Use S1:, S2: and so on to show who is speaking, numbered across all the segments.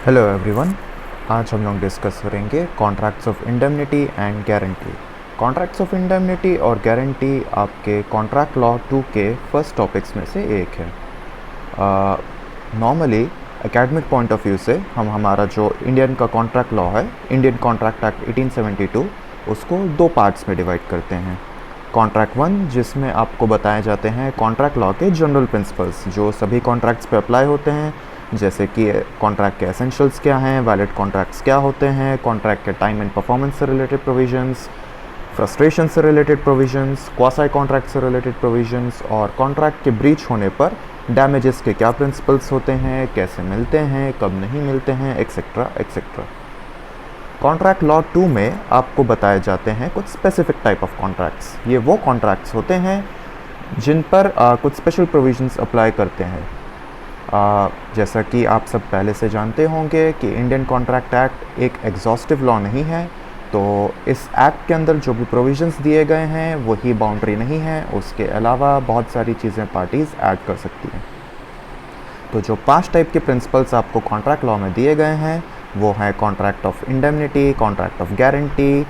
S1: Hello everyone. आज हम लोग डिस्कस करेंगे contracts of indemnity and guarantee. Contracts of indemnity और गारंटी आपके कॉन्ट्रैक्ट लॉ 2 के फर्स्ट टॉपिक्स में से एक है। Normally academic point of view से हम हमारा जो इंडियन का कॉन्ट्रैक्ट लॉ है, इंडियन कॉन्ट्रैक्ट एक्ट 1872, उसको दो पार्ट्स में डिवाइड करते हैं। कॉन्ट्रैक्ट 1 जिसमें आपको बताए जाते हैं कॉन्ट्रैक्ट लॉ के जनरल प्रिंसिपल्स जो सभी कॉन्ट्रैक्ट्स पे अप्लाई होते हैं, जैसे कि कॉन्ट्रैक्ट के एसेंशियल्स क्या हैं, वैलिड कॉन्ट्रैक्ट्स क्या होते हैं, कॉन्ट्रैक्ट के टाइम एंड परफॉर्मेंस से रिलेटेड प्रोविजंस, फ्रस्ट्रेशन से रिलेटेड प्रोविजंस, क्वासी कॉन्ट्रैक्ट से रिलेटेड प्रोविजंस, और कॉन्ट्रैक्ट के ब्रीच होने पर डैमेजेस के क्या प्रिंसिपल्स होते हैं, कैसे मिलते हैं, कब नहीं मिलते हैं, एक्सेट्रा एक्सेट्रा। कॉन्ट्रैक्ट लॉ 2 में आपको बताए जाते हैं कुछ स्पेसिफिक टाइप ऑफ कॉन्ट्रैक्ट्स। ये वो कॉन्ट्रैक्ट्स होते हैं जिन पर कुछ स्पेशल प्रोविजंस अप्लाई करते हैं। जैसा कि आप सब पहले से जानते होंगे कि इंडियन कॉन्ट्रैक्ट एक्ट एक एग्जॉस्टिव लॉ नहीं है, तो इस एक्ट के अंदर जो भी प्रोविजंस दिए गए हैं वही बाउंड्री नहीं है, उसके अलावा बहुत सारी चीज़ें पार्टीज़ ऐड कर सकती हैं। तो जो 5 टाइप के प्रिंसिपल्स आपको कॉन्ट्रैक्ट लॉ में दिए गए हैं वो हैं contract of indemnity, contract of guarantee,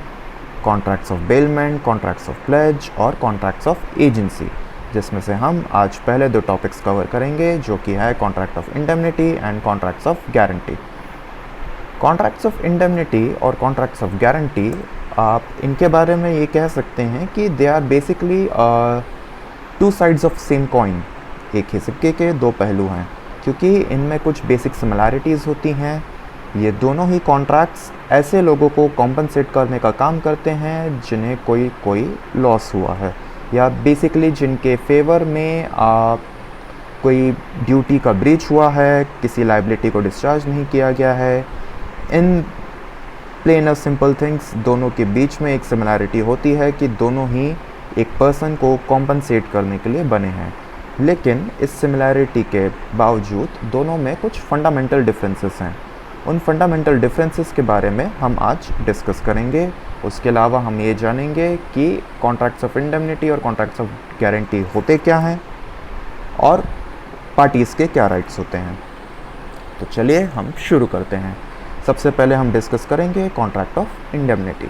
S1: contracts of bailment, contracts of pledge और कॉन्ट्रैक्ट्स ऑफ एजेंसी, जिसमें से हम आज पहले 2 टॉपिक्स कवर करेंगे जो कि है contract of indemnity and contracts of guarantee. Contracts of indemnity और कॉन्ट्रैक्ट्स ऑफ गारंटी, आप इनके बारे में ये कह सकते हैं कि they are basically 2 sides of same coin, एक ही सिक्के के 2 पहलू हैं, क्योंकि इनमें कुछ बेसिक सिमिलैरिटीज़ होती हैं। ये दोनों ही कॉन्ट्रैक्ट्स ऐसे लोगों को कॉम्पनसेट करने का काम करते हैं जिन्हें कोई लॉस हुआ है, या बेसिकली जिनके फेवर में कोई ड्यूटी का ब्रीच हुआ है, किसी लाइबिलिटी को डिस्चार्ज नहीं किया गया है। इन प्लेन और सिंपल थिंग्स, दोनों के बीच में एक सिमिलैरिटी होती है कि दोनों ही एक पर्सन को कॉम्पनसेट करने के लिए बने हैं, लेकिन इस सिमिलैरिटी के बावजूद दोनों में कुछ फंडामेंटल डिफरेंसेस हैं। उन फंडामेंटल डिफरेंसेस के बारे में हम आज डिस्कस करेंगे। उसके अलावा हम ये जानेंगे कि कॉन्ट्रैक्ट्स ऑफ इंडेमनिटी और कॉन्ट्रैक्ट्स ऑफ गारंटी होते क्या हैं और पार्टीज़ के क्या राइट्स होते हैं। तो चलिए हम शुरू करते हैं। सबसे पहले हम डिस्कस करेंगे contract of indemnity.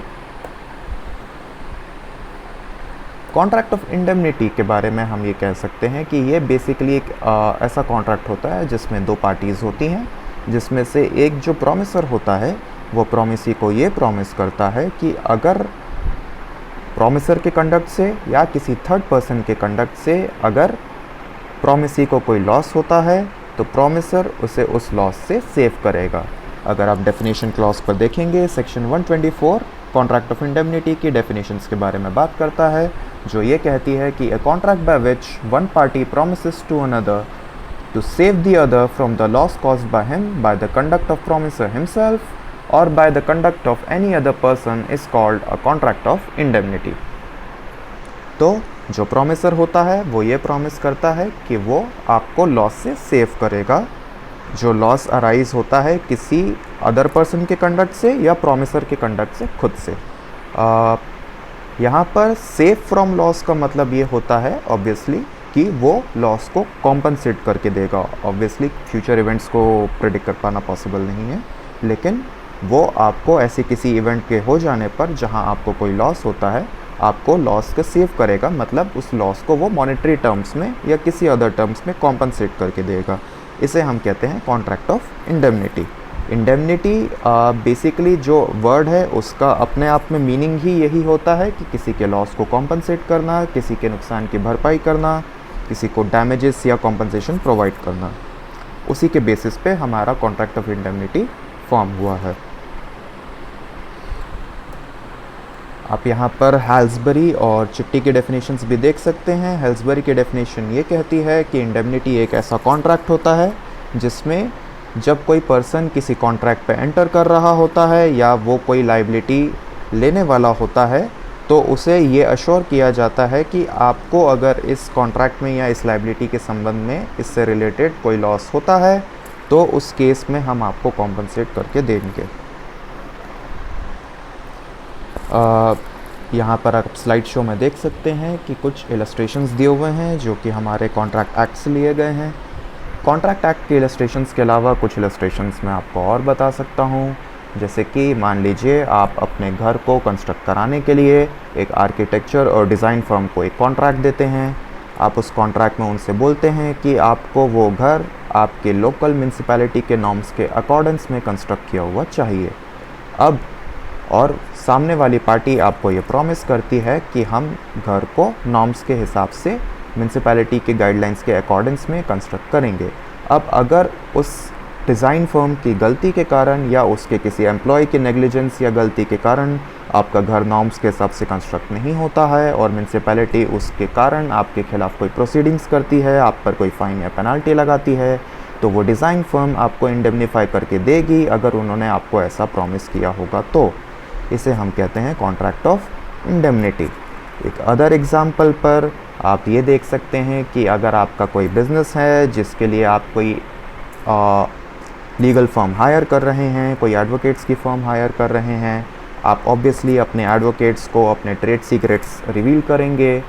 S1: Contract of indemnity के बारे में हम ये कह सकते हैं कि ये बेसिकली एक ऐसा कॉन्ट्रैक्ट होता है जिसमें 2 पार्टीज़ होती हैं, जिसमें से एक जो प्रॉमिसर होता है वो प्रॉमिसी को ये प्रॉमिस करता है कि अगर प्रॉमिसर के कंडक्ट से या किसी थर्ड पर्सन के कंडक्ट से अगर प्रॉमिसी को कोई लॉस होता है तो प्रॉमिसर उसे उस लॉस से सेव करेगा। अगर आप डेफिनेशन क्लॉज पर देखेंगे, सेक्शन 124 कॉन्ट्रैक्ट ऑफ इंडेमनिटी की डेफिनेशंस के बारे में बात करता है, जो ये कहती है कि a contract by which one party promises to another to save the other from the loss caused by him by the conduct of promiser himself or by the conduct of any other person is called a contract of indemnity। तो जो promiser होता है वो ये promise करता है कि वो आपको लॉस से सेव करेगा, जो लॉस अराइज होता है किसी अदर पर्सन के कंडक्ट से या प्रॉमिसर के कंडक्ट से खुद से। यहाँ पर सेव फ्रॉम लॉस का मतलब ये होता है ऑब्वियसली कि वो लॉस को कॉम्पनसेट करके देगा। ऑब्वियसली फ्यूचर इवेंट्स को प्रेडिक्ट कर पाना पॉसिबल नहीं है, लेकिन वो आपको ऐसे किसी इवेंट के हो जाने पर जहां आपको कोई लॉस होता है आपको लॉस को सेव करेगा, मतलब उस लॉस को वो मॉनेटरी टर्म्स में या किसी अदर टर्म्स में कॉम्पनसेट करके देगा। इसे हम कहते हैं contract of indemnity. Indemnity basically जो वर्ड है उसका अपने आप में मीनिंग ही यही होता है कि किसी के लॉस को कॉम्पनसेट करना, किसी के नुकसान की भरपाई करना, किसी को डैमेजेस या कॉम्पनसेशन प्रोवाइड करना। उसी के बेसिस पे हमारा कॉन्ट्रैक्ट ऑफ इंडेमनिटी फॉर्म हुआ है। आप यहाँ पर हेल्सबरी और चिट्टी के डेफिनेशंस भी देख सकते हैं। हेल्सबरी की डेफिनेशन ये कहती है कि इंडेमनिटी एक ऐसा कॉन्ट्रैक्ट होता है जिसमें जब कोई पर्सन किसी कॉन्ट्रैक्ट पे एंटर कर रहा होता है या वो कोई लाइबिलिटी लेने वाला होता है तो उसे ये अश्योर किया जाता है कि आपको अगर इस कॉन्ट्रैक्ट में या इस लाइबिलिटी के संबंध में इससे रिलेटेड कोई लॉस होता है तो उस केस में हम आपको कॉम्पनसेट करके देंगे। यहाँ पर आप स्लाइड शो में देख सकते हैं कि कुछ इलस्ट्रेशंस दिए हुए हैं जो कि हमारे कॉन्ट्रैक्ट एक्ट से लिए गए हैं। कॉन्ट्रैक्ट एक्ट के इलस्ट्रेशंस के अलावा कुछ इलस्ट्रेशंस मैं आपको और बता सकता हूँ, जैसे कि मान लीजिए आप अपने घर को कंस्ट्रक्ट कराने के लिए एक आर्किटेक्चर और डिज़ाइन फर्म को एक कॉन्ट्रैक्ट देते हैं। आप उस कॉन्ट्रैक्ट में उनसे बोलते हैं कि आपको वो घर आपके लोकल म्यूनसिपैलिटी के नॉर्म्स के अकॉर्डेंस में कंस्ट्रक्ट किया हुआ चाहिए। अब और सामने वाली पार्टी आपको ये प्रॉमिस करती है कि हम घर को नॉर्म्स के हिसाब से म्यूनसिपैलिटी के गाइडलाइंस के अकॉर्डेंस में कंस्ट्रक्ट करेंगे। अब अगर उस डिज़ाइन फर्म की गलती के कारण या उसके किसी एम्प्लॉय की नेग्लिजेंस या गलती के कारण आपका घर नॉर्म्स के हिसाब से कंस्ट्रक्ट नहीं होता है और म्यूनसिपैलिटी उसके कारण आपके खिलाफ़ कोई प्रोसीडिंग्स करती है, आप पर कोई फ़ाइन या पेनल्टी लगाती है, तो वो डिज़ाइन फर्म आपको इंडेमनीफाई करके देगी अगर उन्होंने आपको ऐसा प्रॉमिस किया होगा। तो इसे हम कहते हैं कॉन्ट्रैक्ट ऑफ इंडेमनिटी। एक अदर एग्जाम्पल पर आप ये देख सकते हैं कि अगर आपका कोई बिज़नेस है जिसके लिए आप कोई लीगल फर्म हायर कर रहे हैं, कोई एडवोकेट्स की फर्म हायर कर रहे हैं, आप ऑब्वियसली अपने एडवोकेट्स को अपने ट्रेड सीक्रेट्स रिवील करेंगे।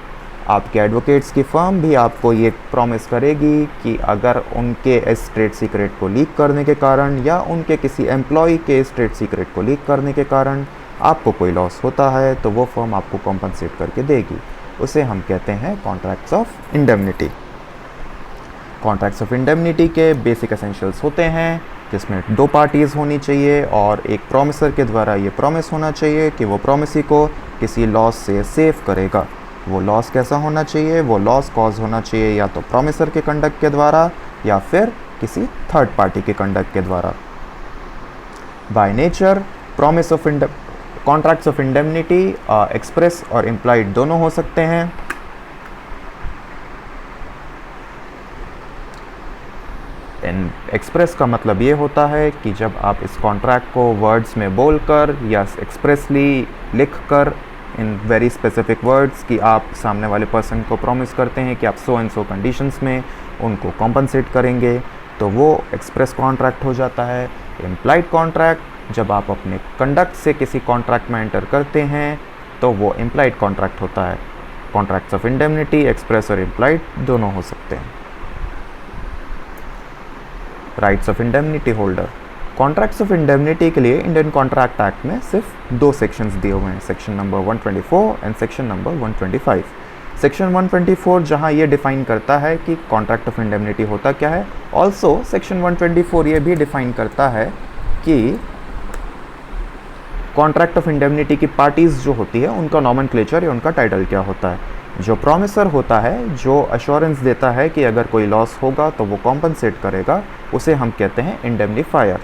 S1: आपके एडवोकेट्स की फर्म भी आपको ये प्रॉमिस करेगी कि अगर उनके इस ट्रेड सीक्रेट को लीक करने के कारण या उनके किसी एम्प्लॉय के इस ट्रेड सीक्रेट को लीक करने के कारण आपको कोई लॉस होता है तो वो फर्म आपको कॉम्पनसेट करके देगी। उसे हम कहते हैं contracts of indemnity. Contracts of indemnity के बेसिक एसेंशियल्स होते हैं जिसमें दो पार्टीज़ होनी चाहिए और एक प्रॉमिसर के द्वारा ये प्रॉमिस होना चाहिए कि वो प्रॉमिसी को किसी लॉस से सेव करेगा। वो लॉस कैसा होना चाहिए? वो लॉस कॉज होना चाहिए या तो प्रॉमिसर के कंडक्ट के द्वारा या फिर किसी थर्ड पार्टी के कंडक्ट के द्वारा। By nature promise of contracts of indemnity express और इम्प्लाइड दोनों हो सकते हैं। एक्सप्रेस का मतलब ये होता है कि जब आप इस कॉन्ट्रैक्ट को वर्ड्स में बोलकर या एक्सप्रेसली लिखकर इन वेरी स्पेसिफिक वर्ड्स कि आप सामने वाले पर्सन को प्रॉमिस करते हैं कि आप सो एंड सो कंडीशंस में उनको कॉम्पनसेट करेंगे, तो वो एक्सप्रेस कॉन्ट्रैक्ट हो जाता है। इम्प्लाइड कॉन्ट्रैक्ट जब आप अपने कंडक्ट से किसी कॉन्ट्रैक्ट में एंटर करते हैं तो वो इम्प्लाइड कॉन्ट्रैक्ट होता है। कॉन्ट्रैक्ट्स ऑफ इंडेमनिटी एक्सप्रेस और इम्प्लाइड दोनों हो सकते हैं। Rights of indemnity holder. Contracts of indemnity के लिए इंडियन कॉन्ट्रैक्ट एक्ट में सिर्फ दो सेक्शंस दिए हुए हैं, section number 124 and section number 125। Section 124 जहां ये डिफाइन करता है कि कॉन्ट्रैक्ट ऑफ इंडेमनिटी होता क्या है, ऑल्सो सेक्शन 124 ये भी डिफाइन करता है कि कॉन्ट्रैक्ट ऑफ इंडेमनिटी की पार्टीज़ जो होती है उनका नॉमेनक्लेचर या उनका टाइटल क्या होता है। जो प्रॉमिसर होता है, जो अश्योरेंस देता है कि अगर कोई लॉस होगा तो वो कॉम्पनसेट करेगा, उसे हम कहते हैं इंडेमनीफायर।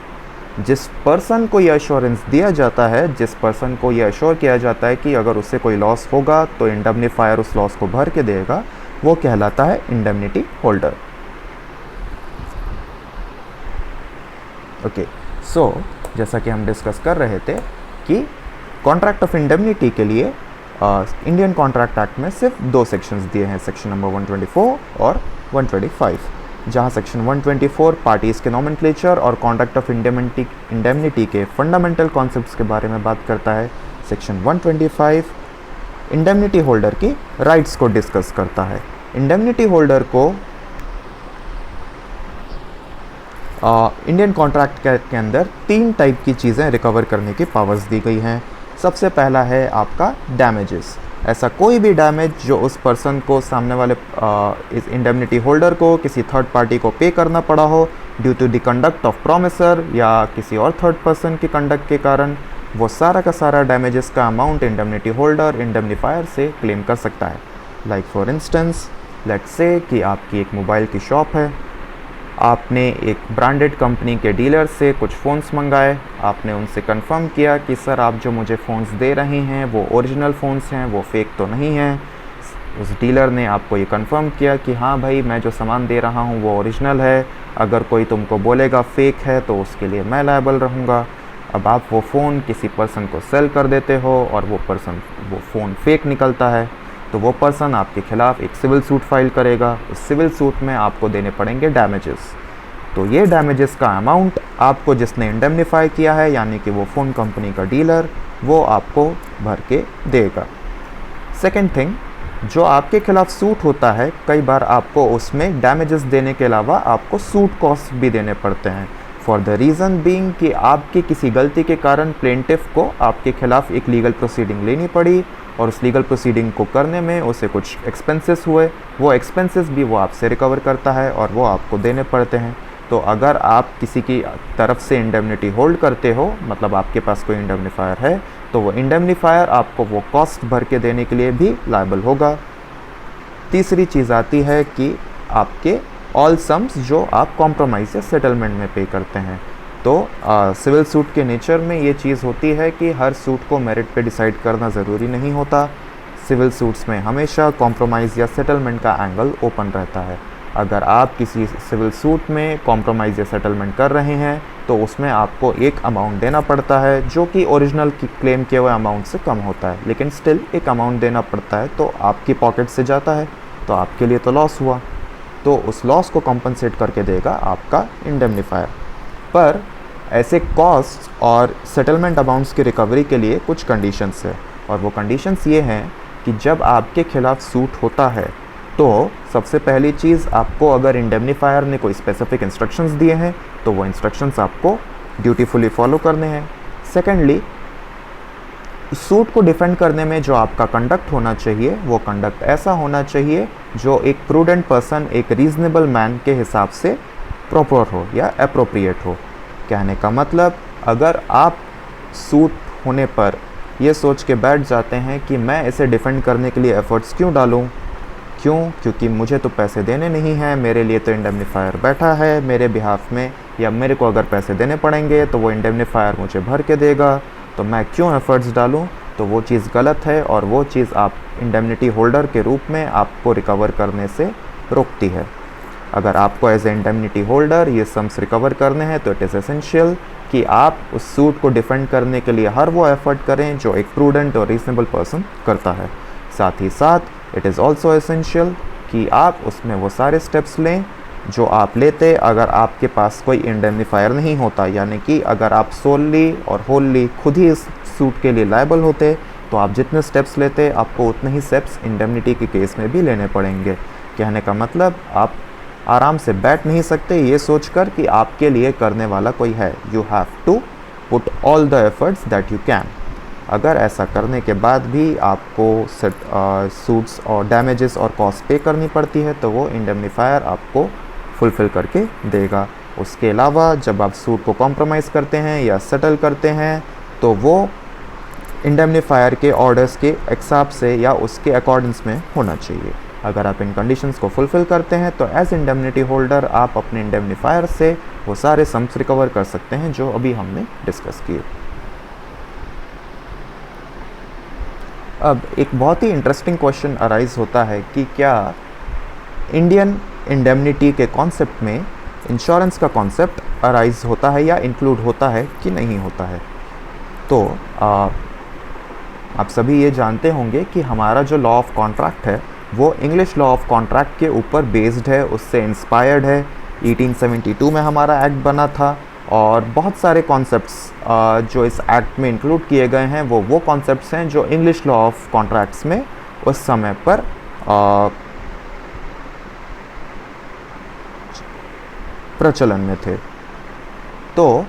S1: जिस पर्सन को ये अश्योरेंस दिया जाता है, जिस पर्सन को ये अश्योर किया जाता है कि अगर उससे कोई लॉस होगा तो इंडेमनीफायर उस लॉस को भर के देगा, वो कहलाता है इंडेमनिटी होल्डर। ओके, सो जैसा कि हम डिस्कस कर रहे थे कि कॉन्ट्रैक्ट ऑफ इंडेमनिटी के लिए इंडियन कॉन्ट्रैक्ट एक्ट में सिर्फ दो सेक्शंस दिए हैं, सेक्शन नंबर 124 और 125, जहां सेक्शन 124 पार्टीज़ के नॉमेनक्लेचर और कॉन्ट्रैक्ट ऑफ इंडेमनिटी के फंडामेंटल कॉन्सेप्ट्स के बारे में बात करता है। सेक्शन 125 इंडेमनिटी होल्डर की राइट्स को डिस्कस करता है। इंडेमनिटी होल्डर को इंडियन कॉन्ट्रैक्ट के अंदर तीन टाइप की चीज़ें रिकवर करने की पावर्स दी गई हैं। सबसे पहला है आपका डैमेजेस। ऐसा कोई भी डैमेज जो उस पर्सन को, सामने वाले इस इंडेमनिटी होल्डर को किसी थर्ड पार्टी को पे करना पड़ा हो due to the conduct of promisor या किसी और थर्ड पर्सन के कंडक्ट के कारण, वो सारा का सारा डैमेजेस का अमाउंट इंडेमनिटी होल्डर इंडेमनीफायर से क्लेम कर सकता है। Like for instance, let's say कि आपकी एक मोबाइल की शॉप है, आपने एक ब्रांडेड कंपनी के डीलर से कुछ फ़ोन्स मंगाए, आपने उनसे कंफर्म किया कि सर आप जो मुझे फ़ोन्स दे रहे हैं वो ओरिजिनल फ़ोन्स हैं, वो फेक तो नहीं हैं। उस डीलर ने आपको ये कंफर्म किया कि हाँ भाई, मैं जो सामान दे रहा हूँ वो ओरिजिनल है, अगर कोई तुमको बोलेगा फेक है तो उसके लिए मैं लायबल रहूँगा। अब आप वो फ़ोन किसी पर्सन को सेल कर देते हो और वो फ़ोन फेक निकलता है, तो वो पर्सन आपके खिलाफ़ एक सिविल सूट फाइल करेगा। उस सिविल सूट में आपको देने पड़ेंगे डैमेजेस। तो ये डैमेजेस का अमाउंट आपको जिसने इंडेमनीफाई किया है, यानी कि वो फ़ोन कंपनी का डीलर, वो आपको भर के देगा। सेकेंड थिंग, जो आपके खिलाफ सूट होता है, कई बार आपको उसमें डैमेजेस देने के अलावा आपको सूट कॉस्ट भी देने पड़ते हैं, फॉर द रीज़न बीइंग कि आपकी किसी गलती के कारण प्लेंटिफ को आपके खिलाफ एक लीगल प्रोसीडिंग लेनी पड़ी और उस लीगल प्रोसीडिंग को करने में उसे कुछ एक्सपेंसेस हुए, वो एक्सपेंसेस भी वो आपसे रिकवर करता है और वो आपको देने पड़ते हैं। तो अगर आप किसी की तरफ से इंडेमनिटी होल्ड करते हो, मतलब आपके पास कोई इंडेमनीफायर है, तो वो इंडेमनीफायर आपको वो कॉस्ट भर के देने के लिए भी लायबल होगा। तीसरी चीज़ आती है कि आपके ऑल सम्स जो आप कॉम्प्रोमाइज़ या सेटलमेंट में पे करते हैं। तो सिविल सूट के नेचर में ये चीज़ होती है कि हर सूट को मेरिट पे डिसाइड करना ज़रूरी नहीं होता। सिविल सूट्स में हमेशा कॉम्प्रोमाइज़ या सेटलमेंट का एंगल ओपन रहता है। अगर आप किसी सिविल सूट में कॉम्प्रोमाइज़ या सेटलमेंट कर रहे हैं तो उसमें आपको एक अमाउंट देना पड़ता है जो कि ओरिजिनल की क्लेम किए हुए अमाउंट से कम होता है, लेकिन स्टिल एक अमाउंट देना पड़ता है, तो आपकी पॉकेट से जाता है, तो आपके लिए तो लॉस हुआ, तो उस लॉस को कॉम्पनसेट करके देगा आपका इंडेमनीफायर। पर ऐसे कॉस्ट और सेटलमेंट अमाउंट्स की रिकवरी के लिए कुछ कंडीशंस है, और वो कंडीशंस ये हैं कि जब आपके खिलाफ सूट होता है तो सबसे पहली चीज़, आपको अगर इंडेमनीफायर ने कोई स्पेसिफिक इंस्ट्रक्शंस दिए हैं तो वो इंस्ट्रक्शंस आपको ड्यूटीफुली फॉलो करने हैं। सेकेंडली, सूट को डिफेंड करने में जो आपका कंडक्ट होना चाहिए वो कंडक्ट ऐसा होना चाहिए जो एक प्रूडेंट पर्सन, एक रीजनेबल मैन के हिसाब से प्रॉपर हो या अप्रोप्रिएट हो। कहने का मतलब, अगर आप सूट होने पर ये सोच के बैठ जाते हैं कि मैं इसे डिफेंड करने के लिए एफर्ट्स क्यों डालूं, क्योंकि मुझे तो पैसे देने नहीं हैं, मेरे लिए तो इंडेमनीफायर बैठा है मेरे बिहाफ में, या मेरे को अगर पैसे देने पड़ेंगे तो वो इंडेमनीफायर मुझे भर के देगा, तो मैं क्यों एफर्ट्स डालूं, तो वो चीज़ गलत है और वो चीज़ आप इंडेमनिटी होल्डर के रूप में आपको रिकवर करने से रोकती है। अगर आपको एज ए इंडेमनिटी होल्डर ये सम्स रिकवर करने हैं तो इट इज़ एसेंशियल कि आप उस सूट को डिफेंड करने के लिए हर वो एफर्ट करें जो एक प्रूडेंट और रीजनेबल पर्सन करता है। साथ ही साथ इट इज़ ऑल्सो एसेंशियल कि आप उसमें वो सारे स्टेप्स लें जो आप लेते अगर आपके पास कोई इंडेमनीफायर नहीं होता, यानी कि अगर आप सोलली और होलली खुद ही इस सूट के लिए लायबल होते तो आप जितने स्टेप्स लेते आपको उतने ही स्टेप्स इंडेमनिटी के केस में भी लेने पड़ेंगे। कहने का मतलब, आप आराम से बैठ नहीं सकते ये सोचकर कि आपके लिए करने वाला कोई है। You have to put all the efforts that you can. अगर ऐसा करने के बाद भी आपको सूट्स और डैमेजेस और कॉस्ट पे करनी पड़ती है तो वो इंडेमनीफायर आपको फुलफ़िल करके देगा। उसके अलावा जब आप सूट को कॉम्प्रोमाइज़ करते हैं या सेटल करते हैं तो वो इंडेमनीफायर के ऑर्डर्स के हिसाब से या उसके अकॉर्डेंस में होना चाहिए। अगर आप इन कंडीशंस को फुलफ़िल करते हैं तो एज इंडेमनिटी होल्डर आप अपने इंडेमनीफायर से वो सारे सम्स रिकवर कर सकते हैं जो अभी हमने डिस्कस किए। अब एक बहुत ही इंटरेस्टिंग क्वेश्चन अराइज होता है कि क्या इंडियन इंडेमनिटी के कॉन्सेप्ट में इंश्योरेंस का कॉन्सेप्ट अराइज होता है या इंक्लूड होता है कि नहीं होता है। तो आप सभी ये जानते होंगे कि हमारा जो लॉ ऑफ कॉन्ट्रैक्ट है वो इंग्लिश लॉ ऑफ कॉन्ट्रैक्ट के ऊपर बेस्ड है, उससे इंस्पायर्ड है। 1872 में हमारा एक्ट बना था और बहुत सारे कॉन्सेप्ट्स जो इस एक्ट में इंक्लूड किए गए हैं वो कॉन्सेप्ट्स हैं जो इंग्लिश लॉ ऑफ कॉन्ट्रैक्ट्स में उस समय पर प्रचलन में थे। तो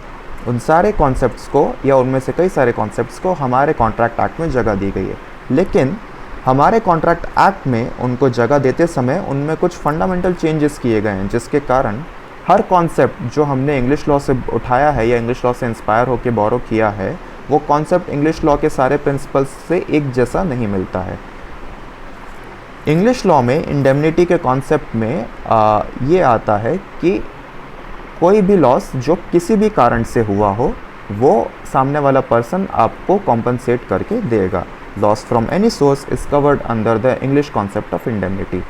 S1: उन सारे कॉन्सेप्ट्स को या उनमें से कई सारे कॉन्सेप्ट्स को हमारे कॉन्ट्रैक्ट एक्ट में जगह दी गई है, लेकिन हमारे कॉन्ट्रैक्ट एक्ट में उनको जगह देते समय उनमें कुछ फंडामेंटल चेंजेस किए गए हैं, जिसके कारण हर कॉन्सेप्ट जो हमने इंग्लिश लॉ से उठाया है या इंग्लिश लॉ से इंस्पायर होकर बोरो किया है वो कॉन्सेप्ट इंग्लिश लॉ के सारे प्रिंसिपल्स से एक जैसा नहीं मिलता है। इंग्लिश लॉ में इंडेमनिटी के कॉन्सेप्ट में ये आता है कि कोई भी लॉस जो किसी भी कारण से हुआ हो वो सामने वाला पर्सन आपको कॉम्पनसेट करके देगा। Loss from any source is covered under the English concept of indemnity.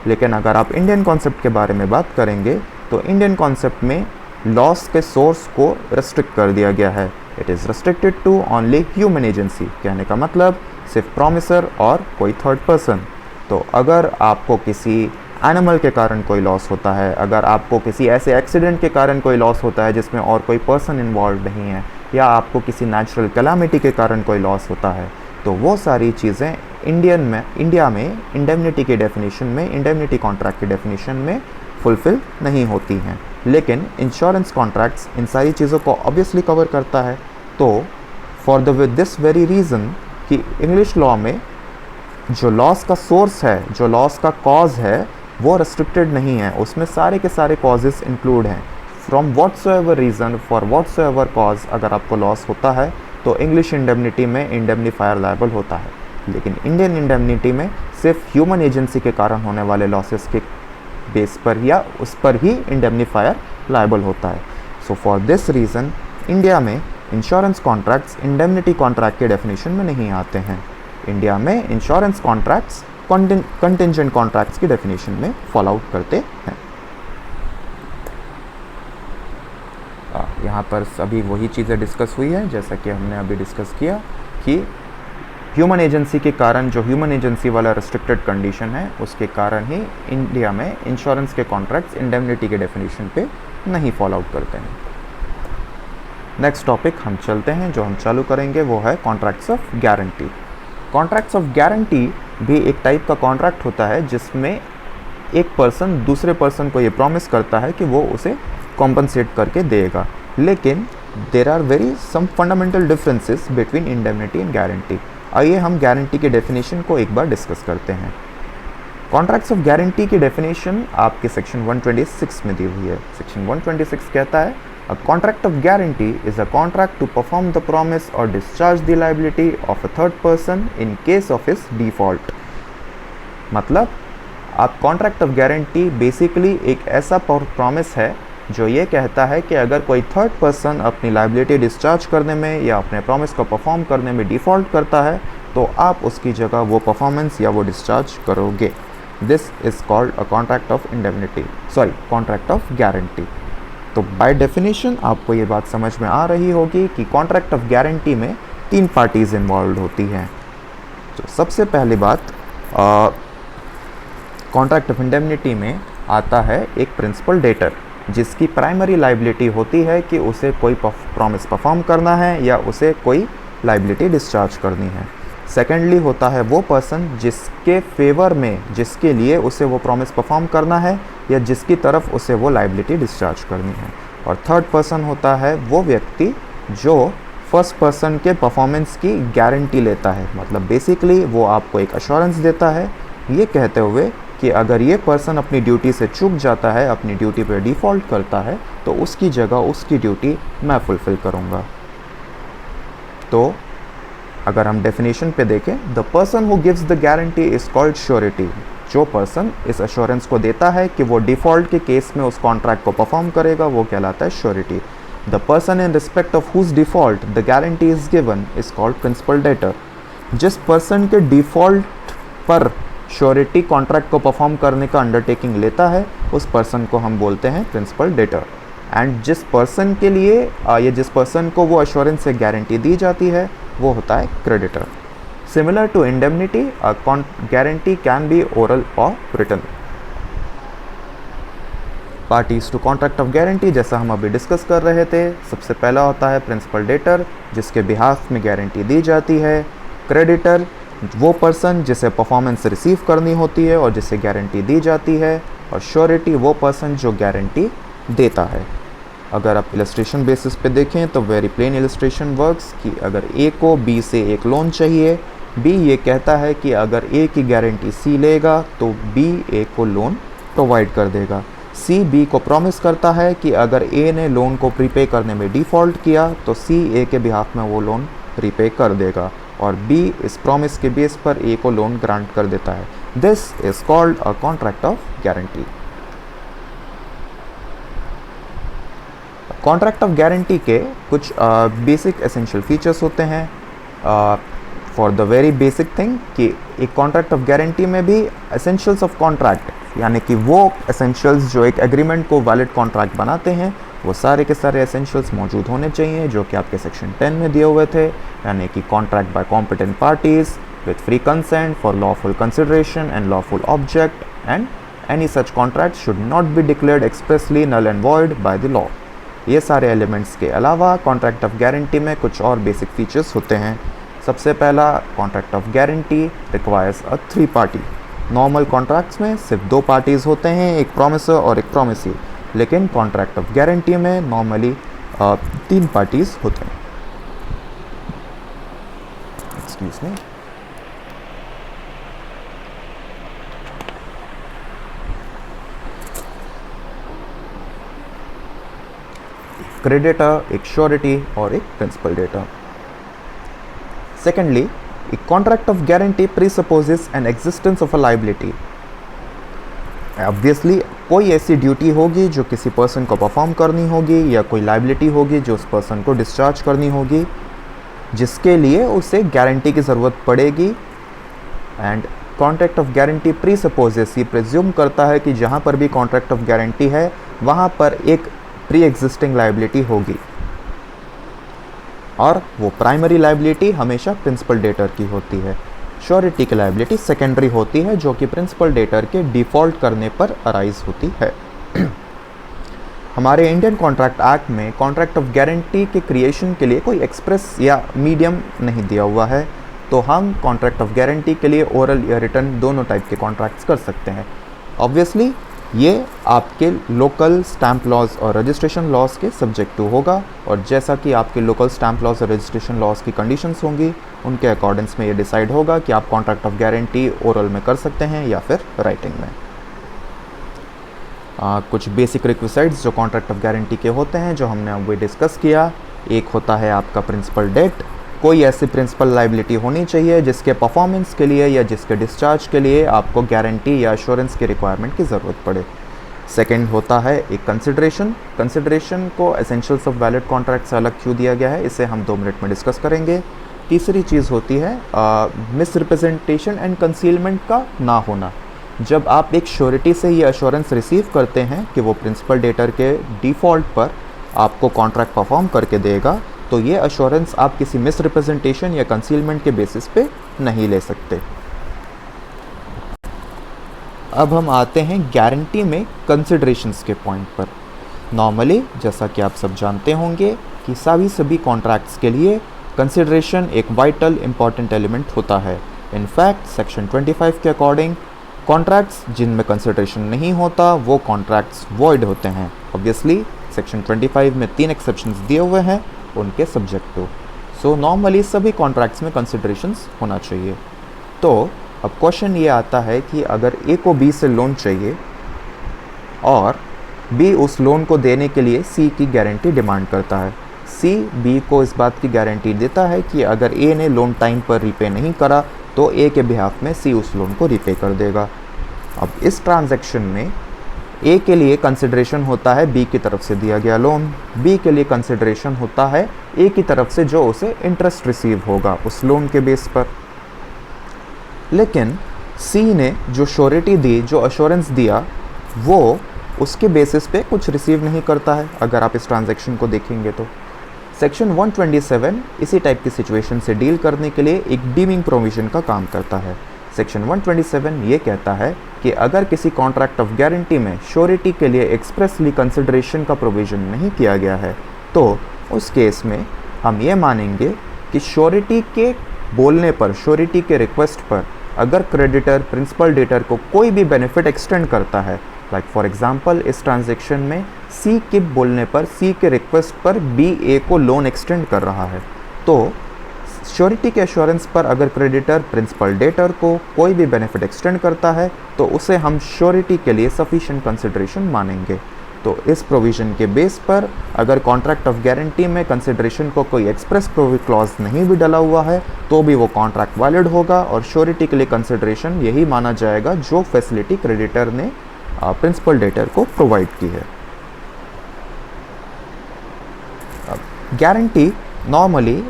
S1: लेकिन अगर आप इंडियन कॉन्सेप्ट के बारे में बात करेंगे तो इंडियन कॉन्सेप्ट में लॉस के सोर्स को रेस्ट्रिक्ट कर दिया गया है। It is restricted to only human agency. कहने का मतलब सिर्फ प्रॉमिसर और कोई थर्ड पर्सन। तो अगर आपको किसी एनिमल के कारण कोई लॉस होता है, अगर आपको किसी ऐसे एक्सीडेंट के कारण कोई लॉस होता है जिसमें और कोई पर्सन इन्वॉल्व नहीं है, या आपको किसी नेचुरल कैलामिटी के कारण कोई लॉस होता है, तो वो सारी चीज़ें इंडिया में इंडेमनिटी के डेफिनेशन में, इंडेमनिटी कॉन्ट्रैक्ट की डेफिनेशन में फुलफ़िल नहीं होती हैं। लेकिन इंश्योरेंस कॉन्ट्रैक्ट्स इन सारी चीज़ों को ऑब्वियसली कवर करता है। तो फॉर दिस वेरी रीज़न कि इंग्लिश लॉ में जो लॉस का सोर्स है, जो लॉस का कॉज है, वो रेस्ट्रिक्टेड नहीं है, उसमें सारे के सारे कॉजेज़ इंक्लूड हैं। From whatsoever reason, for whatsoever cause अगर आपको लॉस होता है तो इंग्लिश इंडेमनिटी में इंडेमनीफायर लायबल होता है। लेकिन इंडियन इंडेमनिटी में सिर्फ ह्यूमन एजेंसी के कारण होने वाले लॉसेस के बेस पर या उस पर ही इंडेमनीफायर लायबल होता है। So for this reason India में इंश्योरेंस कॉन्ट्रैक्ट्स इंडेमनिटी कॉन्ट्रैक्ट के डेफिनेशन में नहीं आते हैं। इंडिया में इंश्योरेंस कॉन्ट्रैक्ट्स कंटिंजेंट कॉन्ट्रैक्ट्स की डेफिनेशन में फॉल आउट करते हैं। यहाँ पर सभी वही चीज़ें डिस्कस हुई है जैसा कि हमने अभी डिस्कस किया कि ह्यूमन एजेंसी के कारण, जो ह्यूमन एजेंसी वाला रिस्ट्रिक्टेड कंडीशन है, उसके कारण ही इंडिया में इंश्योरेंस के कॉन्ट्रैक्ट्स इंडेमनिटी के डेफिनेशन पे नहीं फॉल आउट करते हैं। नेक्स्ट टॉपिक हम चलते हैं, जो हम चालू करेंगे वो है contracts of guarantee. Contracts of guarantee भी एक टाइप का कॉन्ट्रैक्ट होता है जिसमें एक पर्सन दूसरे पर्सन को ये प्रॉमिस करता है कि वो उसे कॉम्पनसेट करके देगा। लेकिन there are very some fundamental differences between indemnity and guarantee. आइए हम गारंटी के डेफिनेशन को एक बार डिस्कस करते हैं। कॉन्ट्रैक्ट्स ऑफ गारंटी की डेफिनेशन आपके सेक्शन 126 में दी हुई है। सेक्शन 126 कहता है a contract of guarantee is a contract to perform the promise और discharge the liability of a third person in case of his default. मतलब आप कॉन्ट्रैक्ट ऑफ गारंटी बेसिकली एक ऐसा प्रॉमिस है जो ये कहता है कि अगर कोई थर्ड पर्सन अपनी लायबिलिटी डिस्चार्ज करने में या अपने प्रॉमिस को परफॉर्म करने में डिफ़ॉल्ट करता है तो आप उसकी जगह वो परफॉर्मेंस या वो डिस्चार्ज करोगे। This is called a contract of indemnity, sorry contract of guarantee. तो बाय डेफिनेशन आपको ये बात समझ में आ रही होगी कि कॉन्ट्रैक्ट ऑफ गारंटी में 3 पार्टीज़ इन्वॉल्व होती हैं। तो सबसे पहली बात, कॉन्ट्रैक्ट ऑफ इंडेमनिटी में आता है एक प्रिंसिपल डेटर जिसकी प्राइमरी लायबिलिटी होती है कि उसे कोई प्रॉमिस परफॉर्म करना है या उसे कोई लायबिलिटी डिस्चार्ज करनी है। सेकेंडली होता है वो पर्सन जिसके फेवर में, जिसके लिए उसे वो प्रॉमिस परफॉर्म करना है या जिसकी तरफ उसे वो लायबिलिटी डिस्चार्ज करनी है। और थर्ड पर्सन होता है वो व्यक्ति जो फर्स्ट पर्सन के परफॉर्मेंस की गारंटी लेता है। मतलब बेसिकली वो आपको एक अश्योरेंस देता है ये कहते हुए कि अगर ये पर्सन अपनी ड्यूटी से चूक जाता है, अपनी ड्यूटी पर डिफ़ॉल्ट करता है, तो उसकी जगह उसकी ड्यूटी मैं फुलफ़िल करूँगा। तो अगर हम डेफिनेशन पे देखें, the person who gives the guarantee is called surety. जो पर्सन इस अश्योरेंस को देता है कि वो डिफ़ॉल्ट के केस में उस कॉन्ट्रैक्ट को परफॉर्म करेगा, वो कहलाता है surety. The person in respect of whose default the guarantee is given is called principal debtor. जिस पर्सन के डिफ़ॉल्ट पर श्योरिटी कॉन्ट्रैक्ट को परफॉर्म करने का अंडरटेकिंग लेता है उस पर्सन को हम बोलते हैं प्रिंसिपल डेटर। एंड जिस पर्सन के लिए या जिस पर्सन को वो अश्योरेंस से गारंटी दी जाती है वो होता है creditor. Similar to indemnity, guarantee can be oral और written. Parties to contract of guarantee जैसा हम अभी डिस्कस कर रहे थे, सबसे पहला होता है प्रिंसिपल डेटर जिसके बिहाफ में गारंटी दी जाती है। क्रेडिटर वो पर्सन जिसे परफॉर्मेंस रिसीव करनी होती है और जिसे गारंटी दी जाती है। और श्योरिटी वो पर्सन जो गारंटी देता है। अगर आप इलस्ट्रेशन बेसिस पे देखें तो वेरी प्लेन इलस्ट्रेशन वर्क्स कि अगर ए को बी से एक लोन चाहिए, बी ये कहता है कि अगर ए की गारंटी सी लेगा तो बी ए को लोन प्रोवाइड कर देगा। सी बी को प्रॉमिस करता है कि अगर ए ने लोन को प्रीपे करने में डिफ़ॉल्ट किया तो सी ए के बिहाफ में वो लोन प्रीपे कर देगा और बी इस प्रॉमिस के बेस पर ए को लोन ग्रांट कर देता है। This is called a contract of guarantee. Contract of guarantee के कुछ बेसिक एसेंशियल फीचर्स होते हैं। For the very basic thing कि एक कॉन्ट्रैक्ट ऑफ गारंटी में भी एसेंशियल्स ऑफ कॉन्ट्रैक्ट यानी कि वो एसेंशियल्स जो एक एग्रीमेंट को वैलिड कॉन्ट्रैक्ट बनाते हैं वो सारे के सारे एसेंशियल्स मौजूद होने चाहिए जो कि आपके सेक्शन 10 में दिए हुए थे। यानी कि contract by competent parties with free consent for lawful consideration and lawful object and any such contract should not be declared expressly null and void by the law. ये सारे एलिमेंट्स के अलावा कॉन्ट्रैक्ट ऑफ गारंटी में कुछ और basic features होते हैं सबसे पहला, contract of guarantee requires a 3 party. Normal contracts में सिर्फ 2 पार्टीज़ होते हैं, एक प्रोमिसर और एक प्रोमिसी, लेकिन कॉन्ट्रैक्ट ऑफ गारंटी में नॉर्मली 3 पार्टीज़ होते हैं। Excuse me. क्रेडिटर, एक श्योरिटी और एक principal debtor. Secondly, a contract of guarantee presupposes an existence of a liability। Obviously कोई ऐसी ड्यूटी होगी जो किसी पर्सन को परफॉर्म करनी होगी, या कोई लाइबिलिटी होगी जो उस पर्सन को डिस्चार्ज करनी होगी, जिसके लिए उसे गारंटी की ज़रूरत पड़ेगी। एंड कॉन्ट्रैक्ट ऑफ गारंटी प्रीसपोजेस, ये प्रिज्यूम करता है कि जहाँ पर भी कॉन्ट्रैक्ट ऑफ गारंटी है वहाँ पर एक प्री एग्जिस्टिंग लाइबिलिटी होगी, और वो प्राइमरी लाइबिलिटी हमेशा प्रिंसिपल डेटर की होती है। श्योरिटी की लाइबिलिटी सेकेंडरी होती है, जो कि प्रिंसिपल डेटर के डिफ़ॉल्ट करने पर अराइज होती है। हमारे इंडियन कॉन्ट्रैक्ट एक्ट में कॉन्ट्रैक्ट ऑफ गारंटी के क्रिएशन के लिए कोई एक्सप्रेस या मीडियम नहीं दिया हुआ है, तो हम कॉन्ट्रैक्ट ऑफ गारंटी के लिए ओरल या रिटन दोनों टाइप के कॉन्ट्रैक्ट्स कर सकते हैं। ऑब्वियसली ये आपके लोकल स्टैम्प लॉज और रजिस्ट्रेशन लॉज के सब्जेक्ट टू होगा, और जैसा कि आपके लोकल स्टैम्प लॉज और रजिस्ट्रेशन लॉज की कंडीशंस होंगी, उनके अकॉर्डिंग्स में ये डिसाइड होगा कि आप कॉन्ट्रैक्ट ऑफ गारंटी ओरल में कर सकते हैं या फिर राइटिंग में। कुछ बेसिक रिक्विजिट्स जो कॉन्ट्रैक्ट ऑफ गारंटी के होते हैं, जो हमने अभी डिस्कस किया। एक होता है आपका प्रिंसिपल डेट, कोई ऐसी प्रिंसिपल लाइबिलिटी होनी चाहिए जिसके परफॉर्मेंस के लिए या जिसके डिस्चार्ज के लिए आपको गारंटी या एश्योरेंस की रिक्वायरमेंट की ज़रूरत पड़े। सेकंड होता है एक कंसिडरेशन। कंसिडरेशन को एसेंशियल्स ऑफ वैलिड कॉन्ट्रैक्ट से अलग क्यों दिया गया है, इसे हम 2 मिनट में डिस्कस करेंगे। तीसरी चीज़ होती है मिसरिप्रेजेंटेशन एंड कंसीलमेंट का ना होना। जब आप एक श्योरिटी से ये एश्योरेंस रिसीव करते हैं कि वो प्रिंसिपल डेटर के डिफ़ॉल्ट पर आपको कॉन्ट्रैक्ट परफॉर्म करके देगा, तो ये एश्योरेंस आप किसी मिसरिप्रेजेंटेशन या कंसीलमेंट के बेसिस पे नहीं ले सकते। अब हम आते हैं गारंटी में कंसिडरेशंस के पॉइंट पर। नॉर्मली जैसा कि आप सब जानते होंगे कि सभी कॉन्ट्रैक्ट्स के लिए कंसिडरेशन एक वाइटल इंपॉर्टेंट एलिमेंट होता है। इनफैक्ट सेक्शन 25 के अकॉर्डिंग कॉन्ट्रैक्ट्स जिनमें कंसिडरेशन नहीं होता वो कॉन्ट्रैक्ट्स वॉइड होते हैं। ऑब्वियसली सेक्शन 25 में 3 एक्सेप्शंस दिए हुए हैं उनके सब्जेक्ट टू। सो नॉर्मली सभी कॉन्ट्रैक्ट्स में कंसिडरेशंस होना चाहिए। तो अब क्वेश्चन ये आता है कि अगर ए को बी से लोन चाहिए और बी उस लोन को देने के लिए सी की गारंटी डिमांड करता है, सी बी को इस बात की गारंटी देता है कि अगर ए ने लोन टाइम पर रीपे नहीं करा तो ए के बिहाफ में सी उस लोन को रीपे कर देगा। अब इस ट्रांजैक्शन में ए के लिए कंसिडरेशन होता है बी की तरफ से दिया गया लोन, बी के लिए कंसिडरेशन होता है ए की तरफ से जो उसे इंटरेस्ट रिसीव होगा उस लोन के बेस पर। लेकिन सी ने जो श्योरिटी दी, जो अश्योरेंस दिया, वो उसके बेसिस पे कुछ रिसीव नहीं करता है। अगर आप इस ट्रांजैक्शन को देखेंगे तो सेक्शन 127 इसी टाइप की सिचुएशन से डील करने के लिए एक डीमिंग प्रोविजन का काम करता है। सेक्शन 127 ये कहता है कि अगर किसी कॉन्ट्रैक्ट ऑफ गारंटी में श्योरिटी के लिए एक्सप्रेसली कंसिडरेशन का प्रोविज़न नहीं किया गया है, तो उस केस में हम ये मानेंगे कि श्योरिटी के बोलने पर, श्योरिटी के रिक्वेस्ट पर अगर क्रेडिटर प्रिंसिपल डेटर को कोई भी बेनिफिट एक्सटेंड करता है, लाइक फॉर एग्जांपल इस ट्रांजैक्शन में सी के बोलने पर, सी के रिक्वेस्ट पर बी ए को लोन एक्सटेंड कर रहा है, तो श्योरिटी के एश्योरेंस पर अगर क्रेडिटर प्रिंसिपल डेटर को कोई भी बेनिफिट एक्सटेंड करता है तो उसे हम श्योरिटी के लिए सफिशिएंट कंसिडरेशन मानेंगे। तो इस प्रोविज़न के बेस पर अगर कॉन्ट्रैक्ट ऑफ गारंटी में कंसिडरेशन को कोई एक्सप्रेस क्लॉज नहीं भी डला हुआ है तो भी वो कॉन्ट्रैक्ट वैलिड होगा और श्योरिटी के लिए कंसिडरेशन यही माना जाएगा जो फैसिलिटी क्रेडिटर ने प्रिंसिपल डेटर को प्रोवाइड की है। गारंटी नॉर्मली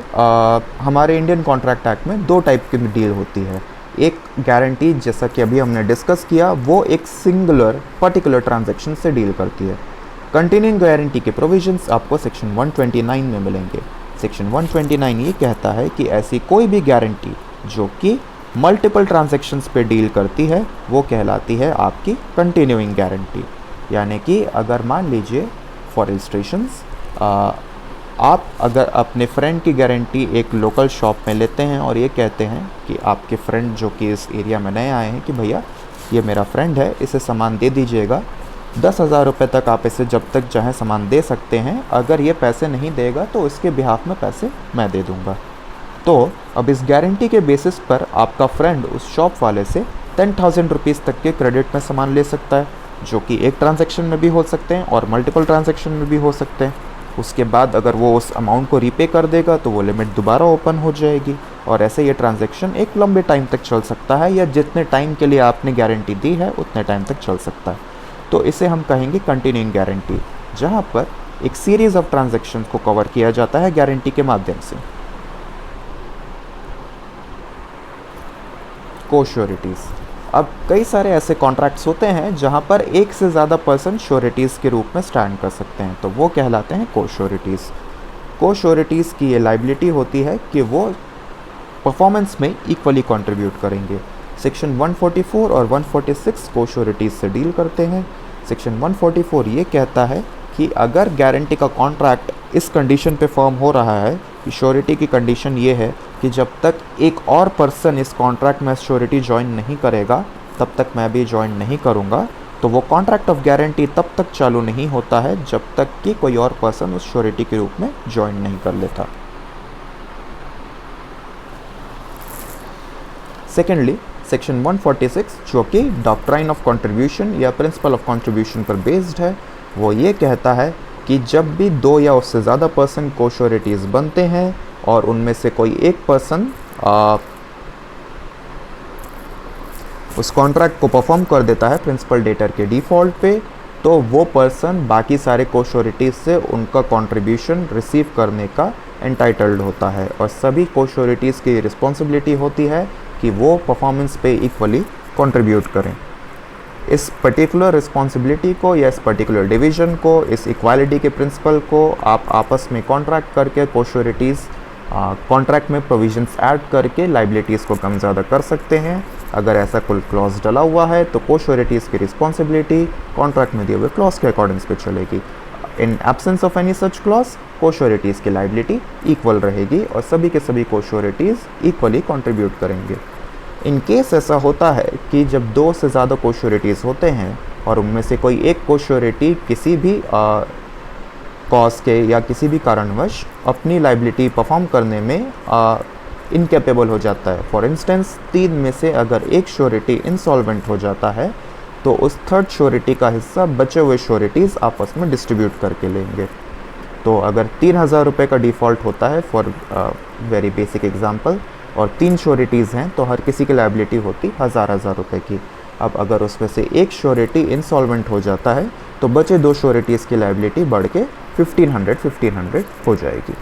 S1: हमारे इंडियन कॉन्ट्रैक्ट एक्ट में 2 टाइप की डील होती है। एक गारंटी जैसा कि अभी हमने डिस्कस किया वो एक सिंगुलर पर्टिकुलर ट्रांजैक्शन से डील करती है। कंटिन्यूइंग गारंटी के प्रोविजंस आपको सेक्शन 129 में मिलेंगे। सेक्शन 129 ये कहता है कि ऐसी कोई भी गारंटी जो कि मल्टीपल ट्रांजैक्शंस पे डील करती है वो कहलाती है आपकी कंटिन्यूइंग गारंटी। यानी कि अगर मान लीजिए फॉर इलस्ट्रेशंस आप अगर अपने फ्रेंड की गारंटी एक लोकल शॉप में लेते हैं और ये कहते हैं कि आपके फ्रेंड जो कि इस एरिया में नए आए हैं कि भैया ये मेरा फ्रेंड है, इसे सामान दे दीजिएगा, 10,000 रुपये तक आप इसे जब तक चाहें सामान दे सकते हैं, अगर ये पैसे नहीं देगा तो इसके बिहाफ में पैसे मैं दे दूँगा। तो अब इस गारंटी के बेसिस पर आपका फ्रेंड उस शॉप वाले से 10,000 रुपीज़ तक के क्रेडिट में सामान ले सकता है, जो कि एक ट्रांजैक्शन में भी हो सकते हैं और मल्टीपल ट्रांजैक्शन में भी हो सकते हैं। उसके बाद अगर वो उस अमाउंट को रीपे कर देगा तो वो लिमिट दोबारा ओपन हो जाएगी और ऐसे ये ट्रांजैक्शन एक लंबे टाइम तक चल सकता है, या जितने टाइम के लिए आपने गारंटी दी है उतने टाइम तक चल सकता है। तो इसे हम कहेंगे कंटिन्यूइंग गारंटी, जहाँ पर एक सीरीज़ ऑफ ट्रांजैक्शन को कवर किया जाता है गारंटी के माध्यम से। को-श्योरिटीज़। अब कई सारे ऐसे कॉन्ट्रैक्ट्स होते हैं जहां पर एक से ज़्यादा पर्सन श्योरिटीज़ के रूप में स्टैंड कर सकते हैं, तो वो कहलाते हैं को-श्योरिटीज़। को-श्योरिटीज़ की ये लाइबिलिटी होती है कि वो परफॉर्मेंस में इक्वली कंट्रीब्यूट करेंगे। सेक्शन 144 और 146 को-श्योरिटीज़ से डील करते हैं। सेक्शन 144 ये कहता है कि अगर गारंटी का कॉन्ट्रैक्ट इस कंडीशन पे फॉर्म हो रहा है कि श्योरिटी की कंडीशन ये है कि जब तक एक और पर्सन इस कॉन्ट्रैक्ट में श्योरिटी ज्वाइन नहीं करेगा तब तक मैं भी ज्वाइन नहीं करूँगा, तो वो कॉन्ट्रैक्ट ऑफ गारंटी तब तक चालू नहीं होता है जब तक कि कोई और पर्सन उस श्योरिटी के रूप में ज्वाइन नहीं कर लेता। सेकेंडली, सेक्शन 146 जो कि डॉक्ट्राइन ऑफ कंट्रीब्यूशन या प्रिंसिपल ऑफ कंट्रीब्यूशन पर बेस्ड है, वो ये कहता है कि जब भी दो या उससे ज़्यादा पर्सन को-श्योरिटीज़ बनते हैं और उनमें से कोई एक पर्सन उस कॉन्ट्रैक्ट को परफॉर्म कर देता है प्रिंसिपल डेटर के डिफ़ॉल्ट पे, तो वो पर्सन बाकी सारे को-श्योरिटीज़ से उनका कंट्रीब्यूशन रिसीव करने का एंटाइटल्ड होता है और सभी को-श्योरिटीज़ की रिस्पॉन्सिबिलिटी होती है कि वो परफॉर्मेंस पे इक्वली कंट्रीब्यूट करें। इस पर्टिकुलर रिस्पॉन्सिबिलिटी को या इस पर्टिकुलर डिवीज़न को, इस इक्वालिटी के प्रिंसिपल को आप आपस में कॉन्ट्रैक्ट करके को-श्योरिटीज़ कॉन्ट्रैक्ट में प्रोविजंस ऐड करके लाइबिलिटीज़ को कम ज़्यादा कर सकते हैं। अगर ऐसा कोई क्लॉज डला हुआ है तो को-श्योरिटीज़ की रिस्पॉन्सिबिलिटी कॉन्ट्रैक्ट में दिए हुए क्लॉज के अकॉर्डिंग्स पे चलेगी। In absence of any such clause, co sureties की लाइबिलिटी इक्वल रहेगी और सभी के सभी को-श्योरिटीज़ इक्वली कंट्रीब्यूट करेंगे। इन केस ऐसा होता है कि जब दो से ज़्यादा को-श्योरिटीज़ होते हैं और उनमें से कोई एक को-श्योरिटी किसी भी कॉज के या किसी भी कारणवश अपनी लाइबिलिटी परफॉर्म करने में इनकेपेबल हो जाता है। फॉर इंस्टेंस, तीन में से अगर एक श्योरिटी इंसॉल्वेंट हो जाता है तो उस थर्ड श्योरिटी का हिस्सा बचे हुए श्योरिटीज़ आपस में डिस्ट्रीब्यूट करके लेंगे। तो अगर 3,000 रुपये का डिफ़ॉल्ट होता है फॉर वेरी बेसिक एग्जांपल और 3 श्योरिटीज़ हैं तो हर किसी की लाइबिलिटी होती 1,000 रुपये की। अब अगर उसमें से एक श्योरिटी इंसॉल्वेंट हो जाता है तो बचे दो श्योरिटीज़ की लाइबिलिटी बढ़ के 1,500 हो जाएगी।